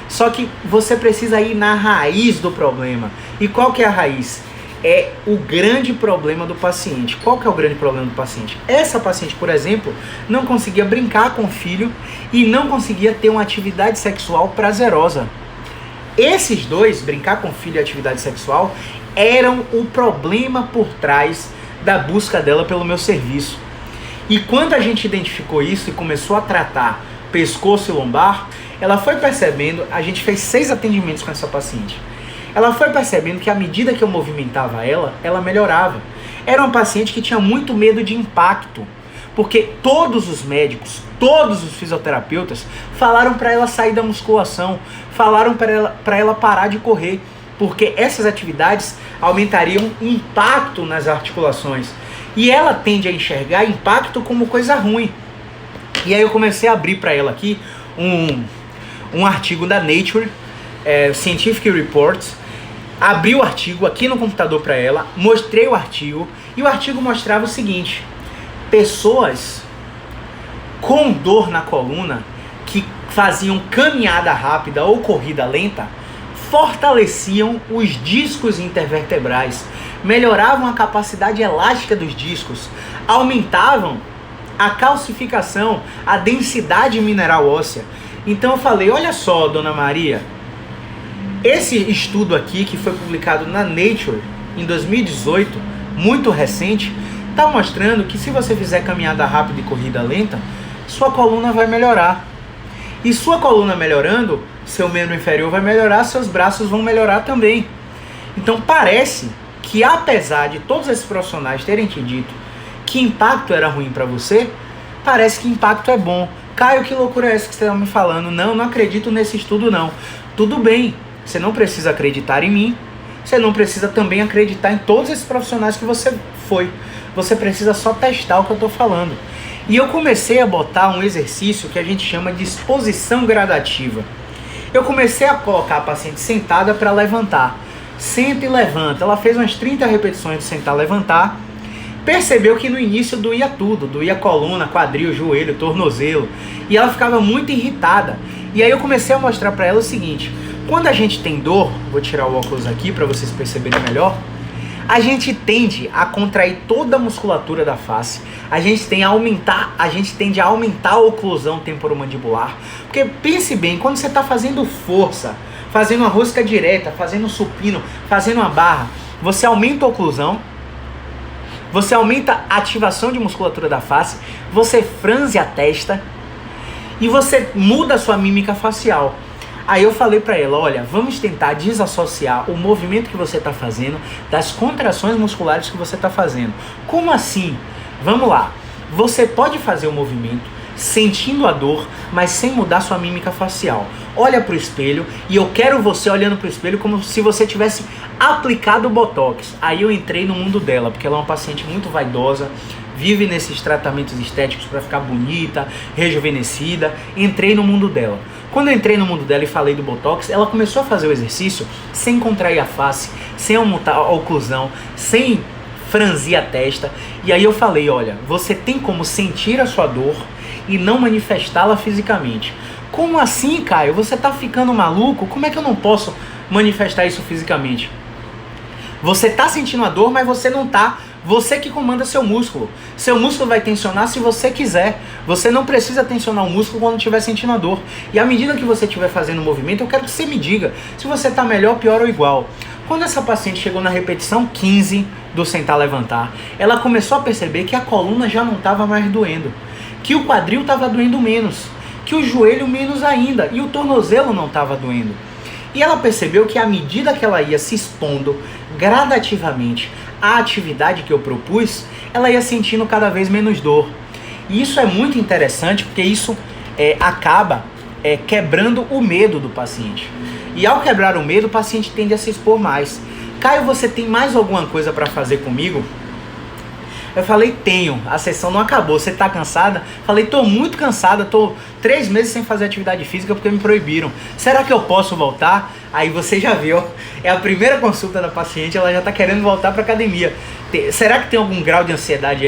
Só que você precisa ir na raiz do problema. E qual que é a raiz? É o grande problema do paciente. Qual que é o grande problema do paciente? Essa paciente, por exemplo, não conseguia brincar com o filho e não conseguia ter uma atividade sexual prazerosa. Esses dois, brincar com o filho e atividade sexual, eram o problema por trás da busca dela pelo meu serviço. E quando a gente identificou isso e começou a tratar pescoço e lombar, ela foi percebendo, a gente fez 6 atendimentos com essa paciente. Ela foi percebendo que à medida que eu movimentava ela melhorava. Era uma paciente que tinha muito medo de impacto, porque todos os médicos, todos os fisioterapeutas falaram para ela sair da musculação, falaram para ela parar de correr, porque essas atividades aumentariam o impacto nas articulações. E ela tende a enxergar impacto como coisa ruim. E aí eu comecei a abrir para ela aqui um artigo da Nature, Scientific Reports. Abri o artigo aqui no computador para ela, mostrei o artigo, e o artigo mostrava o seguinte: pessoas com dor na coluna que faziam caminhada rápida ou corrida lenta fortaleciam os discos intervertebrais, melhoravam a capacidade elástica dos discos, aumentavam a calcificação, a densidade mineral óssea. Então eu falei, olha só, Dona Maria, esse estudo aqui, que foi publicado na Nature em 2018, muito recente, está mostrando que se você fizer caminhada rápida e corrida lenta, sua coluna vai melhorar. E sua coluna melhorando, seu membro inferior vai melhorar, seus braços vão melhorar também. Então parece que, apesar de todos esses profissionais terem te dito que impacto era ruim para você, parece que impacto é bom. Caio, que loucura é essa que você está me falando? Não acredito nesse estudo não. Tudo bem, você não precisa acreditar em mim, você não precisa também acreditar em todos esses profissionais que você foi. Você precisa só testar o que eu estou falando. E eu comecei a botar um exercício que a gente chama de exposição gradativa. Eu comecei a colocar a paciente sentada para levantar. Senta e levanta. Ela fez umas 30 repetições de sentar e levantar. Percebeu que no início doía tudo. Doía coluna, quadril, joelho, tornozelo. E ela ficava muito irritada. E aí eu comecei a mostrar para ela o seguinte. Quando a gente tem dor, vou tirar o óculos aqui para vocês perceberem melhor. A gente tende a contrair toda a musculatura da face. A gente tende a aumentar a oclusão temporomandibular. Porque pense bem, quando você está fazendo força, fazendo uma rosca direta, fazendo supino, fazendo uma barra, você aumenta a oclusão, você aumenta a ativação de musculatura da face, você franze a testa e você muda a sua mímica facial. Aí eu falei pra ela, olha, vamos tentar desassociar o movimento que você está fazendo das contrações musculares que você está fazendo. Como assim? Vamos lá. Você pode fazer o movimento sentindo a dor, mas sem mudar sua mímica facial. Olha pro espelho e eu quero você olhando pro espelho como se você tivesse aplicado o Botox. Aí eu entrei no mundo dela, porque ela é uma paciente muito vaidosa, vive nesses tratamentos estéticos para ficar bonita, rejuvenescida. Entrei no mundo dela. Quando eu entrei no mundo dela e falei do Botox, ela começou a fazer o exercício sem contrair a face, sem aumentar a oclusão, sem franzir a testa. E aí eu falei, olha, você tem como sentir a sua dor e não manifestá-la fisicamente. Como assim, Caio? Você tá ficando maluco? Como é que eu não posso manifestar isso fisicamente? Você tá sentindo a dor, mas você não tá. Você que comanda seu músculo. Seu músculo vai tensionar se você quiser. Você não precisa tensionar o músculo quando estiver sentindo a dor. E à medida que você estiver fazendo o movimento, eu quero que você me diga se você está melhor, pior ou igual. Quando essa paciente chegou na repetição 15 do sentar-levantar, ela começou a perceber que a coluna já não estava mais doendo. Que o quadril estava doendo menos. Que o joelho menos ainda. E o tornozelo não estava doendo. E ela percebeu que à medida que ela ia se expondo gradativamente à atividade que eu propus, ela ia sentindo cada vez menos dor. E isso é muito interessante porque isso acaba quebrando o medo do paciente. E ao quebrar o medo, o paciente tende a se expor mais. Caio, você tem mais alguma coisa para fazer comigo? Eu falei, tenho. A sessão não acabou. Você tá cansada? Falei, tô muito cansada. Tô 3 meses sem fazer atividade física porque me proibiram. Será que eu posso voltar? Aí você já viu. É a primeira consulta da paciente. Ela já tá querendo voltar pra academia. Será que tem algum grau de ansiedade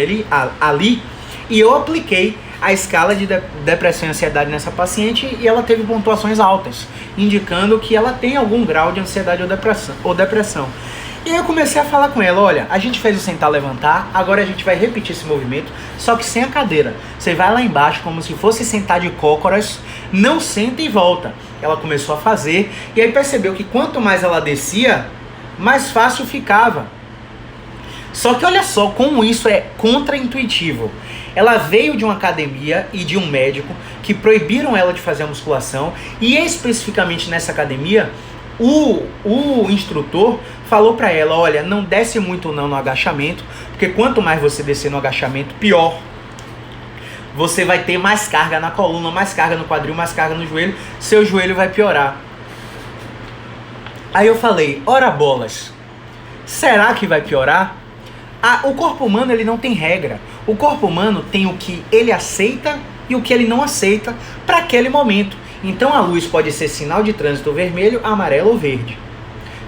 ali? E eu apliquei a escala de depressão e ansiedade nessa paciente e ela teve pontuações altas, indicando que ela tem algum grau de ansiedade ou depressão. E aí eu comecei a falar com ela, olha, a gente fez o sentar-levantar, agora a gente vai repetir esse movimento, só que sem a cadeira. Você vai lá embaixo como se fosse sentar de cócoras, não senta e volta. Ela começou a fazer e aí percebeu que quanto mais ela descia, mais fácil ficava. Só que olha só como isso é contraintuitivo. Ela veio de uma academia e de um médico que proibiram ela de fazer a musculação e especificamente nessa academia, o instrutor falou pra ela, olha, não desce muito não no agachamento, porque quanto mais você descer no agachamento, pior. Você vai ter mais carga na coluna, mais carga no quadril, mais carga no joelho, seu joelho vai piorar. Aí eu falei, ora bolas, será que vai piorar? O corpo humano ele não tem regra. O corpo humano tem o que ele aceita e o que ele não aceita para aquele momento. Então a luz pode ser sinal de trânsito vermelho, amarelo ou verde.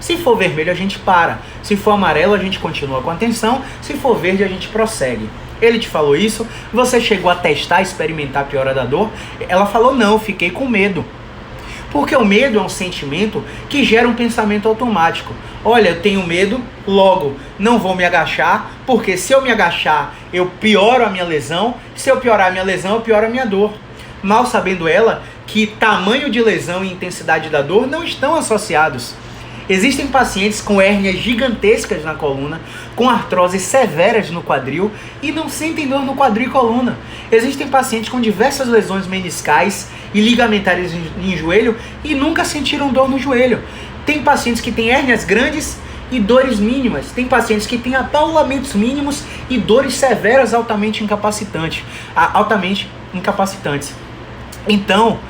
Se for vermelho a gente para, se for amarelo a gente continua com atenção, se for verde a gente prossegue. Ele te falou isso? Você chegou a testar, experimentar a piora da dor? Ela falou não, fiquei com medo. Porque o medo é um sentimento que gera um pensamento automático. Olha, eu tenho medo, logo não vou me agachar, porque se eu me agachar, eu pioro a minha lesão. Se eu piorar a minha lesão, eu pioro a minha dor. Mal sabendo ela que tamanho de lesão e intensidade da dor não estão associados. Existem pacientes com hérnias gigantescas na coluna, com artroses severas no quadril e não sentem dor no quadril e coluna. Existem pacientes com diversas lesões meniscais e ligamentares em joelho e nunca sentiram dor no joelho. Tem pacientes que têm hérnias grandes e dores mínimas. Tem pacientes que têm ataulamentos mínimos e dores severas altamente incapacitantes. Então,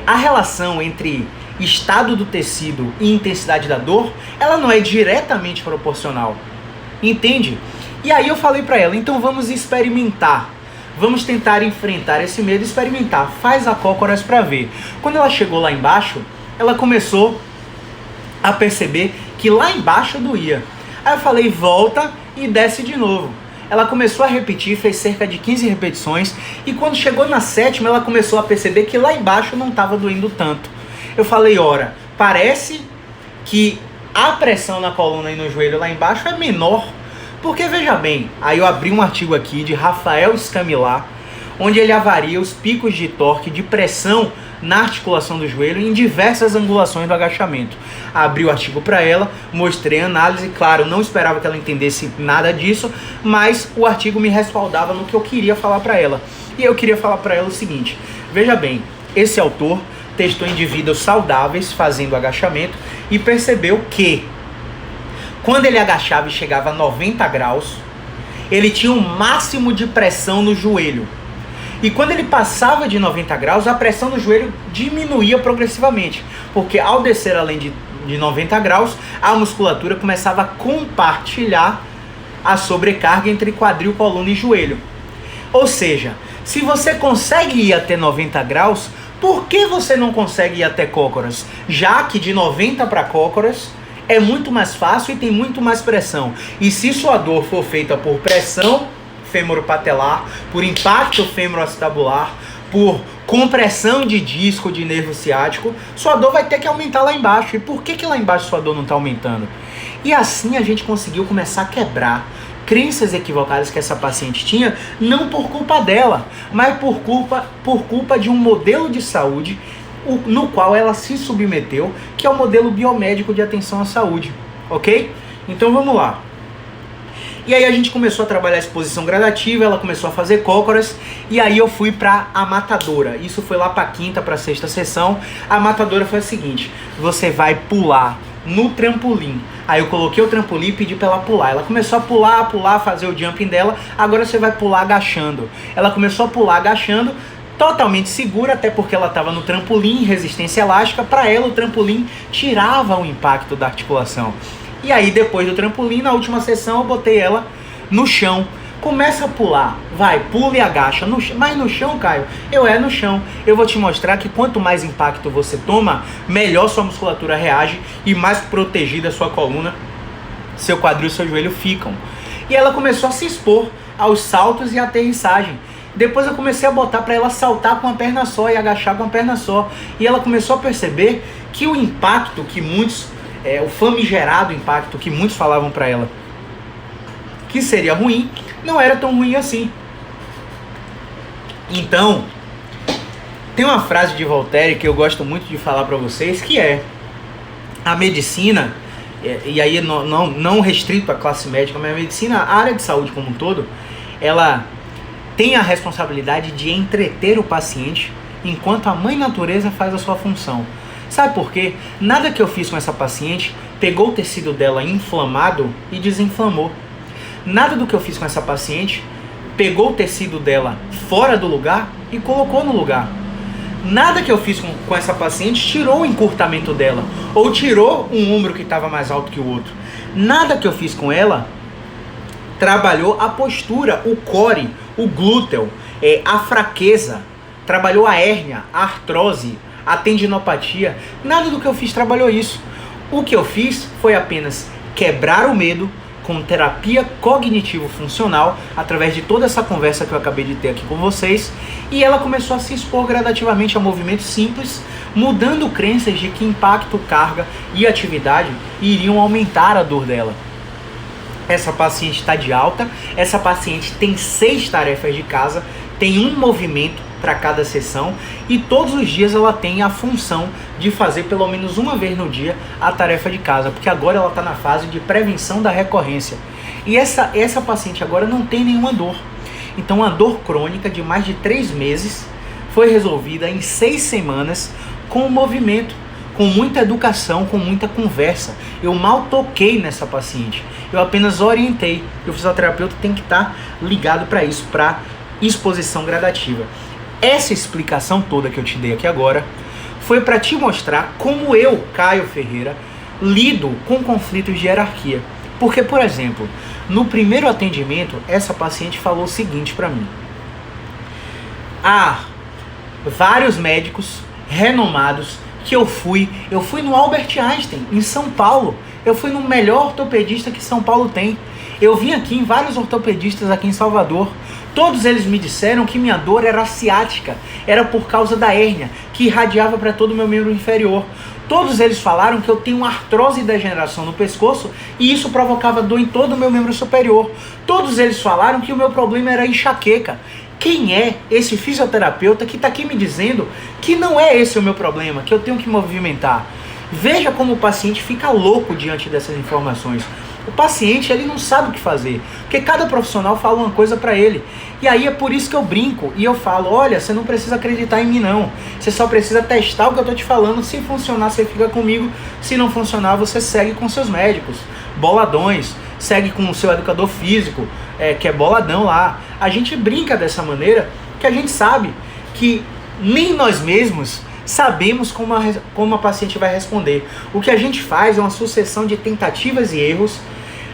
a relação entre estado do tecido e intensidade da dor, ela não é diretamente proporcional. Entende? E aí eu falei pra ela, então vamos experimentar. Vamos tentar enfrentar esse medo e experimentar. Faz a cócoras pra ver. Quando ela chegou lá embaixo, ela começou a perceber que lá embaixo doía. Aí eu falei, volta e desce de novo. Ela começou a repetir, fez cerca de 15 repetições, e quando chegou na 7ª, ela começou a perceber que lá embaixo não estava doendo tanto. Eu falei, ora, parece que a pressão na coluna e no joelho lá embaixo é menor. Porque, veja bem, aí eu abri um artigo aqui de Rafael Scamillar, onde ele avalia os picos de torque de pressão na articulação do joelho em diversas angulações do agachamento. Abri o artigo para ela, mostrei a análise, claro, não esperava que ela entendesse nada disso, mas o artigo me respaldava no que eu queria falar para ela. E eu queria falar para ela o seguinte, veja bem, esse autor testou indivíduos saudáveis fazendo agachamento e percebeu que quando ele agachava e chegava a 90 graus, ele tinha um máximo de pressão no joelho. E quando ele passava de 90 graus, a pressão no joelho diminuía progressivamente. Porque ao descer além de 90 graus, a musculatura começava a compartilhar a sobrecarga entre quadril, coluna e joelho. Ou seja, se você consegue ir até 90 graus, por que você não consegue ir até cócoras? Já que de 90 para cócoras é muito mais fácil e tem muito mais pressão. E se sua dor for feita por pressão femoropatelar, por impacto femoroacetabular, por compressão de disco de nervo ciático, sua dor vai ter que aumentar lá embaixo. E por que lá embaixo sua dor não está aumentando? E assim a gente conseguiu começar a quebrar crenças equivocadas que essa paciente tinha, não por culpa dela, mas por culpa de um modelo de saúde no qual ela se submeteu, que é o modelo biomédico de atenção à saúde, ok? Então vamos lá. E aí a gente começou a trabalhar a exposição gradativa, ela começou a fazer cócoras, e aí eu fui para a matadora. Isso foi lá para a 5ª, para a 6ª sessão. A matadora foi a seguinte, você vai pular no trampolim. Aí eu coloquei o trampolim e pedi para ela pular. Ela começou a pular, fazer o jumping dela. Agora você vai pular agachando. Ela começou a pular agachando, totalmente segura, até porque ela estava no trampolim, resistência elástica. Para ela o trampolim tirava o impacto da articulação. E aí depois do trampolim, na última sessão, eu botei ela no chão. Começa a pular, vai, pula e agacha. Mas no chão, Caio? No chão. Eu vou te mostrar que quanto mais impacto você toma, melhor sua musculatura reage e mais protegida sua coluna, seu quadril e seu joelho ficam. E ela começou a se expor aos saltos e à aterrissagem. Depois eu comecei a botar para ela saltar com uma perna só e agachar com uma perna só. E ela começou a perceber que o impacto que muitos... o famigerado impacto que muitos falavam para ela que seria ruim, não era tão ruim assim. Então, tem uma frase de Voltaire que eu gosto muito de falar para vocês, que é: a medicina, e aí não restrito à classe médica, mas a medicina, a área de saúde como um todo, ela tem a responsabilidade de entreter o paciente enquanto a mãe natureza faz a sua função. Sabe por quê? Nada que eu fiz com essa paciente pegou o tecido dela inflamado e desinflamou. Nada do que eu fiz com essa paciente pegou o tecido dela fora do lugar e colocou no lugar. Nada que eu fiz com essa paciente tirou o encurtamento dela ou tirou um ombro que estava mais alto que o outro. Nada que eu fiz com ela trabalhou a postura, o core, o glúteo, a fraqueza, trabalhou a hérnia, a artrose, a tendinopatia. Nada do que eu fiz trabalhou isso. O que eu fiz foi apenas quebrar o medo com terapia cognitivo-funcional, através de toda essa conversa que eu acabei de ter aqui com vocês, e ela começou a se expor gradativamente a movimentos simples, mudando crenças de que impacto, carga e atividade iriam aumentar a dor dela. Essa paciente está de alta, essa paciente tem 6 tarefas de casa, tem um movimento para cada sessão e todos os dias ela tem a função de fazer pelo menos uma vez no dia a tarefa de casa, porque agora ela está na fase de prevenção da recorrência. E essa paciente agora não tem nenhuma dor. Então a dor crônica de mais de 3 meses foi resolvida em 6 semanas com o movimento, com muita educação, com muita conversa. Eu mal toquei nessa paciente, eu apenas orientei. O fisioterapeuta tem que estar ligado para isso, para exposição gradativa. Essa explicação toda que eu te dei aqui agora foi para te mostrar como eu, Caio Ferreira, lido com conflitos de hierarquia. Porque, por exemplo, no primeiro atendimento, essa paciente falou o seguinte para mim: há vários médicos renomados que eu fui no Albert Einstein, em São Paulo. Eu fui no melhor ortopedista que São Paulo tem. Eu vim aqui em vários ortopedistas aqui em Salvador. Todos eles me disseram que minha dor era ciática, era por causa da hérnia, que irradiava para todo o meu membro inferior. Todos eles falaram que eu tenho artrose e degeneração no pescoço e isso provocava dor em todo o meu membro superior. Todos eles falaram que o meu problema era enxaqueca. Quem é esse fisioterapeuta que está aqui me dizendo que não é esse o meu problema, que eu tenho que movimentar? Veja como o paciente fica louco diante dessas informações. O paciente, ele não sabe o que fazer, porque cada profissional fala uma coisa para ele. E aí é por isso que eu brinco e eu falo: olha, você não precisa acreditar em mim não. Você só precisa testar o que eu tô te falando. Se funcionar, você fica comigo. Se não funcionar, você segue com seus médicos boladões, segue com o seu educador físico, que é boladão lá. A gente brinca dessa maneira que a gente sabe que nem nós mesmos sabemos como a paciente vai responder. O que a gente faz é uma sucessão de tentativas e erros,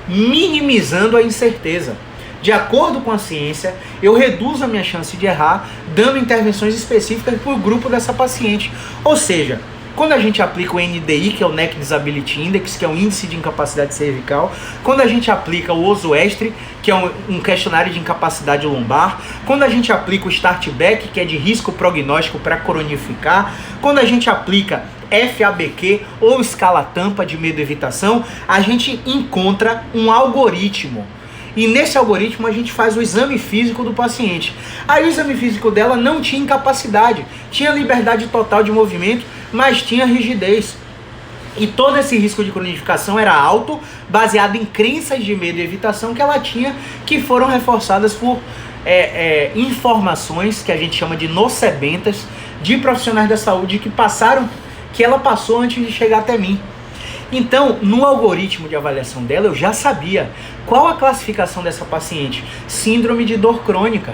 minimizando a incerteza. De acordo com a ciência, eu reduzo a minha chance de errar, dando intervenções específicas para o grupo dessa paciente. Ou seja, quando a gente aplica o NDI, que é o Neck Disability Index, que é o índice de incapacidade cervical, quando a gente aplica o OSOESTRE, que é um questionário de incapacidade lombar, quando a gente aplica o START-BACK, que é de risco prognóstico para cronificar, quando a gente aplica FABQ ou escala tampa de medo e evitação, a gente encontra um algoritmo. E nesse algoritmo a gente faz o exame físico do paciente. Aí o exame físico dela não tinha incapacidade, tinha liberdade total de movimento, mas tinha rigidez. E todo esse risco de cronificação era alto, baseado em crenças de medo e evitação que ela tinha, que foram reforçadas por informações que a gente chama de nocebentas, de profissionais da saúde que ela passou antes de chegar até mim. Então, no algoritmo de avaliação dela, eu já sabia qual a classificação dessa paciente: síndrome de dor crônica.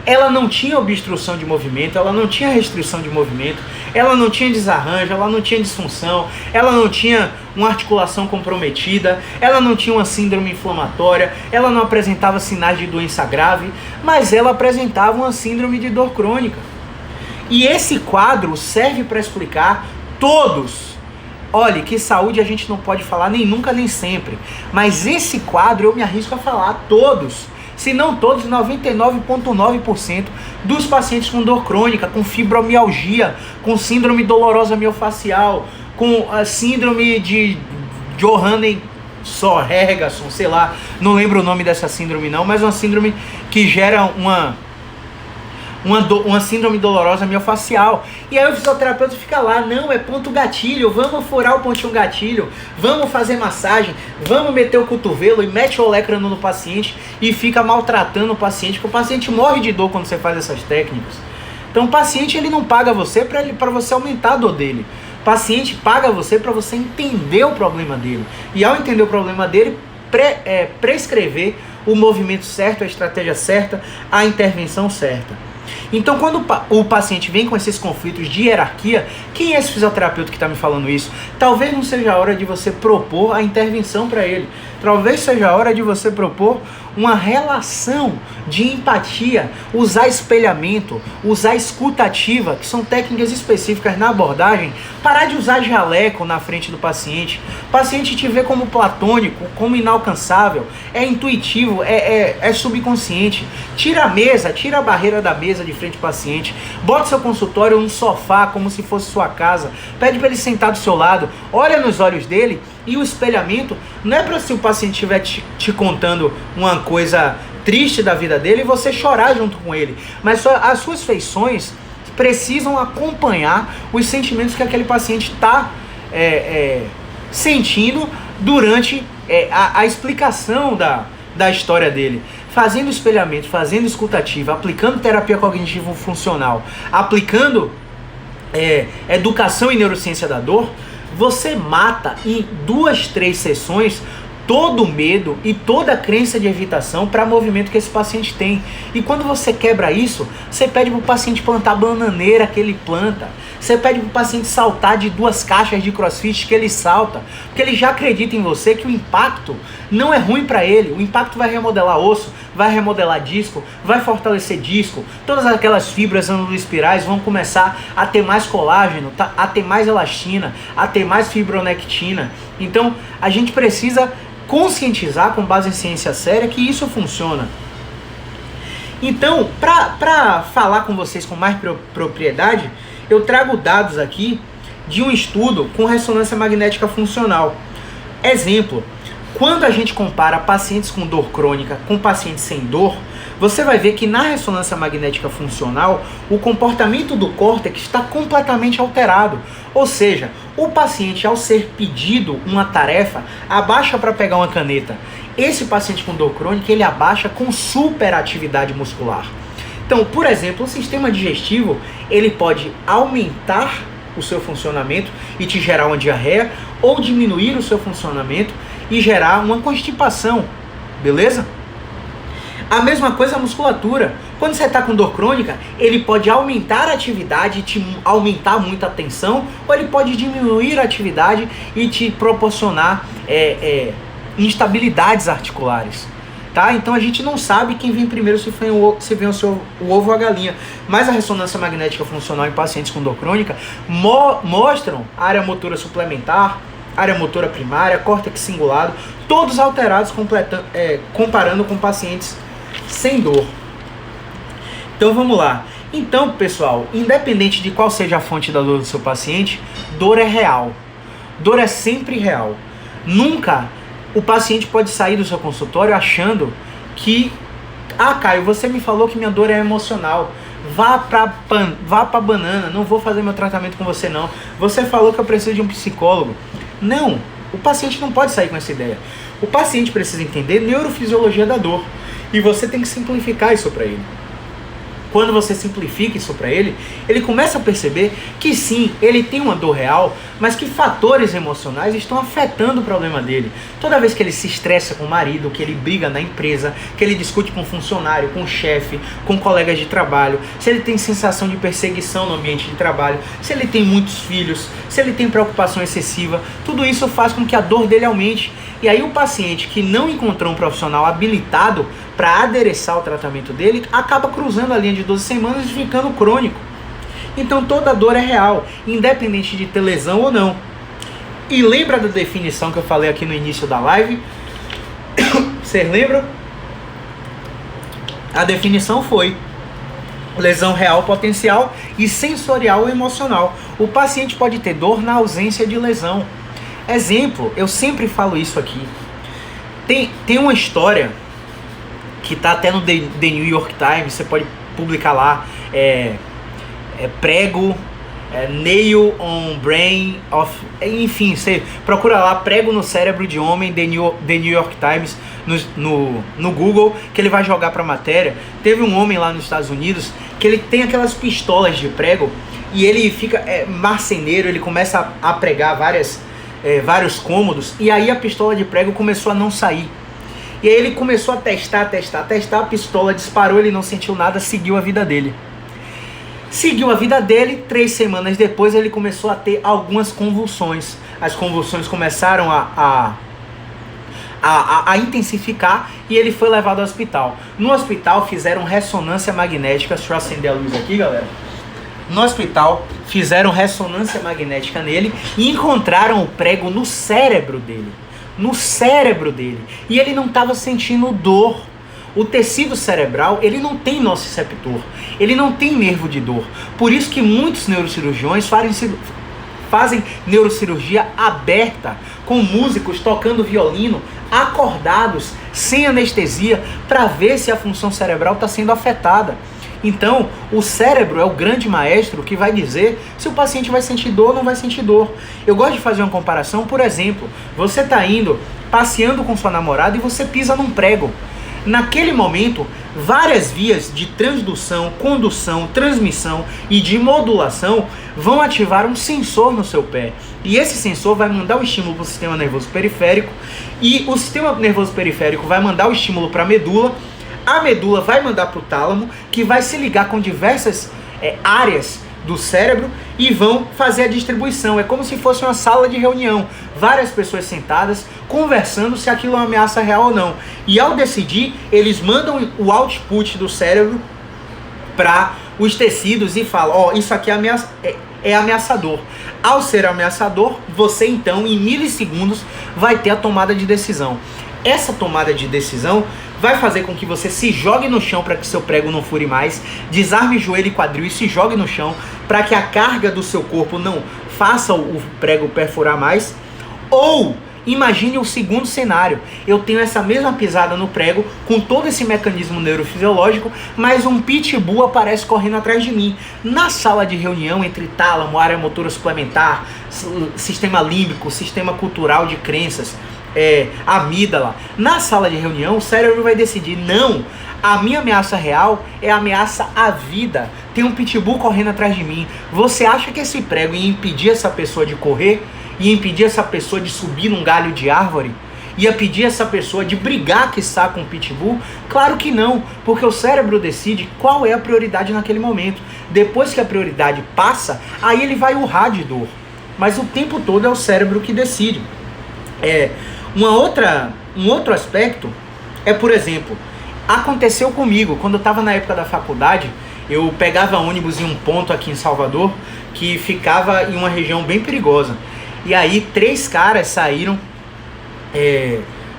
Ela não tinha obstrução de movimento, ela não tinha restrição de movimento, ela não tinha desarranjo, ela não tinha disfunção, ela não tinha uma articulação comprometida, ela não tinha uma síndrome inflamatória, ela não apresentava sinais de doença grave, mas ela apresentava uma síndrome de dor crônica. E esse quadro serve para explicar todos. Olha, que saúde a gente não pode falar nem nunca nem sempre, mas esse quadro eu me arrisco a falar todos, se não todos, 99,9% dos pacientes com dor crônica, com fibromialgia, com síndrome dolorosa miofacial, com a síndrome de Johansen-Sorgerson, sei lá, não lembro o nome dessa síndrome não, mas uma síndrome que gera uma síndrome dolorosa miofacial. E aí o fisioterapeuta fica lá: não, é ponto gatilho, vamos furar o pontinho gatilho, vamos fazer massagem, vamos meter o cotovelo e mete o olecrano no paciente e fica maltratando o paciente, porque o paciente morre de dor quando você faz essas técnicas. Então o paciente, ele não paga você para você aumentar a dor dele. O paciente paga você para você entender o problema dele. E ao entender o problema dele, prescrever o movimento certo, a estratégia certa, a intervenção certa. Então, quando o paciente vem com esses conflitos de hierarquia, quem é esse fisioterapeuta que está me falando isso? Talvez não seja a hora de você propor a intervenção para ele. Talvez seja a hora de você propor uma relação de empatia, usar espelhamento, usar escutativa, que são técnicas específicas na abordagem, parar de usar jaleco na frente do paciente. O paciente te vê como platônico, como inalcançável, é intuitivo, é subconsciente. Tira a mesa, tira a barreira da mesa de frente frente ao paciente, bota seu consultório num sofá como se fosse sua casa, pede para ele sentar do seu lado, olha nos olhos dele, e o espelhamento não é para se o paciente estiver te contando uma coisa triste da vida dele e você chorar junto com ele, mas as suas feições precisam acompanhar os sentimentos que aquele paciente está sentindo durante a explicação da história dele. Fazendo espelhamento, fazendo escutativa, aplicando terapia cognitivo funcional, aplicando educação em neurociência da dor, você mata em 2, 3 sessões todo o medo e toda a crença de evitação para movimento que esse paciente tem. E quando você quebra isso, você pede para o paciente plantar a bananeira que ele planta. Você pede para o paciente saltar de 2 caixas de crossfit que ele salta. Porque ele já acredita em você que o impacto não é ruim para ele. O impacto vai remodelar osso, vai remodelar disco, vai fortalecer disco. Todas aquelas fibras espirais vão começar a ter mais colágeno, a ter mais elastina, a ter mais fibronectina. Então, a gente precisa conscientizar com base em ciência séria que isso funciona. Então, para falar com vocês com mais propriedade, eu trago dados aqui de um estudo com ressonância magnética funcional. Exemplo, quando a gente compara pacientes com dor crônica com pacientes sem dor, você vai ver que na ressonância magnética funcional, o comportamento do córtex está completamente alterado. Ou seja, o paciente, ao ser pedido uma tarefa, abaixa para pegar uma caneta. Esse paciente com dor crônica, ele abaixa com superatividade muscular. Então, por exemplo, o sistema digestivo, ele pode aumentar o seu funcionamento e te gerar uma diarreia, ou diminuir o seu funcionamento e gerar uma constipação, beleza? A mesma coisa a musculatura. Quando você está com dor crônica, ele pode aumentar a atividade e te aumentar muito a tensão, ou ele pode diminuir a atividade e te proporcionar instabilidades articulares. Tá? Então a gente não sabe quem vem primeiro, se vem o ovo ou a galinha. Mas a ressonância magnética funcional em pacientes com dor crônica mostram área motora suplementar, área motora primária, córtex cingulado, todos alterados comparando com pacientes sem dor. Então vamos lá. Então, pessoal, independente de qual seja a fonte da dor do seu paciente, dor é real. Dor é sempre real. Nunca o paciente pode sair do seu consultório achando que Caio, você me falou que minha dor é emocional. Vá pra banana, não vou fazer meu tratamento com você não. Você falou que eu preciso de um psicólogo. Não, o paciente não pode sair com essa ideia. O paciente precisa entender neurofisiologia da dor. E você tem que simplificar isso para ele. Quando você simplifica isso para ele, ele começa a perceber que sim, ele tem uma dor real, mas que fatores emocionais estão afetando o problema dele. Toda vez que ele se estressa com o marido, que ele briga na empresa, que ele discute com o funcionário, com o chefe, com colegas de trabalho, se ele tem sensação de perseguição no ambiente de trabalho, se ele tem muitos filhos, se ele tem preocupação excessiva, tudo isso faz com que a dor dele aumente. E aí o paciente que não encontrou um profissional habilitado para adereçar o tratamento dele, acaba cruzando a linha de 12 semanas e ficando crônico. Então toda dor é real, independente de ter lesão ou não. E lembra da definição que eu falei aqui no início da live? Vocês lembram? A definição foi lesão real potencial e sensorial ou emocional. O paciente pode ter dor na ausência de lesão. Exemplo, eu sempre falo isso aqui. Tem uma história que tá até no The New York Times, você pode publicar lá, prego, nail on brain of... Enfim, você procura lá, prego no cérebro de homem, The New York Times, no Google, que ele vai jogar pra matéria. Teve um homem lá nos Estados Unidos, que ele tem aquelas pistolas de prego, e ele fica marceneiro, ele começa a pregar vários cômodos, e aí a pistola de prego começou a não sair. E aí ele começou a testar, a pistola disparou, ele não sentiu nada, seguiu a vida dele. 3 semanas depois ele começou a ter algumas convulsões. As convulsões começaram a intensificar e ele foi levado ao hospital. No hospital fizeram ressonância magnética, deixa eu acender a luz aqui, galera. No hospital fizeram ressonância magnética nele e encontraram o prego no cérebro dele. E ele não estava sentindo dor. O tecido cerebral, ele não tem nociceptor, ele não tem nervo de dor. Por isso que muitos neurocirurgiões fazem neurocirurgia aberta, com músicos tocando violino, acordados, sem anestesia, para ver se a função cerebral está sendo afetada. Então, o cérebro é o grande maestro que vai dizer se o paciente vai sentir dor ou não vai sentir dor. Eu gosto de fazer uma comparação, por exemplo, você está indo, passeando com sua namorada e você pisa num prego. Naquele momento, várias vias de transdução, condução, transmissão e de modulação vão ativar um sensor no seu pé. E esse sensor vai mandar o estímulo para o sistema nervoso periférico e o sistema nervoso periférico vai mandar o estímulo para a medula. A medula vai mandar para o tálamo, que vai se ligar com diversas áreas do cérebro e vão fazer a distribuição. É como se fosse uma sala de reunião. Várias pessoas sentadas, conversando se aquilo é uma ameaça real ou não. E ao decidir, eles mandam o output do cérebro para os tecidos e falam, isso aqui é ameaçador. Ao ser ameaçador, você então, em milissegundos, vai ter a tomada de decisão. Essa tomada de decisão vai fazer com que você se jogue no chão para que seu prego não fure mais, desarme joelho e quadril e se jogue no chão para que a carga do seu corpo não faça o prego perfurar mais. Ou imagine o segundo cenário, eu tenho essa mesma pisada no prego com todo esse mecanismo neurofisiológico, mas um pitbull aparece correndo atrás de mim. Na sala de reunião entre tálamo, área motora suplementar, sistema límbico, sistema cultural de crenças, amígdala. Na sala de reunião, o cérebro vai decidir, não, a minha ameaça real é a ameaça à vida. Tem um pitbull correndo atrás de mim. Você acha que esse prego ia impedir essa pessoa de correr? Ia impedir essa pessoa de subir num galho de árvore? Ia impedir essa pessoa de brigar que está com o pitbull? Claro que não, porque o cérebro decide qual é a prioridade naquele momento. Depois que a prioridade passa, aí ele vai urrar de dor. Mas o tempo todo é o cérebro que decide. Um outro aspecto é, por exemplo, aconteceu comigo, quando eu estava na época da faculdade, eu pegava ônibus em um ponto aqui em Salvador, que ficava em uma região bem perigosa. E aí 3 caras saíram,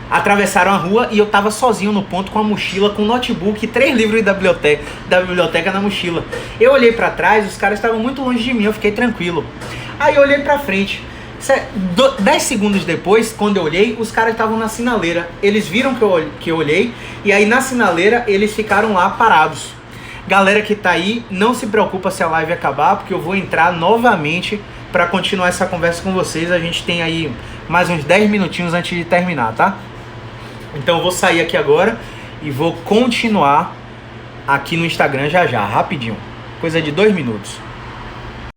atravessaram a rua e eu estava sozinho no ponto com a mochila, com notebook e 3 livros da biblioteca na mochila. Eu olhei para trás, os caras estavam muito longe de mim, eu fiquei tranquilo. Aí eu olhei para frente. 10 segundos depois, quando eu olhei, os caras estavam na sinaleira. Eles viram que eu olhei e aí na sinaleira eles ficaram lá parados. Galera que tá aí, não se preocupa se a live acabar, porque eu vou entrar novamente para continuar essa conversa com vocês. A gente tem aí mais uns 10 minutinhos antes de terminar, tá? Então eu vou sair aqui agora e vou continuar aqui no Instagram já, rapidinho. Coisa de 2 minutos.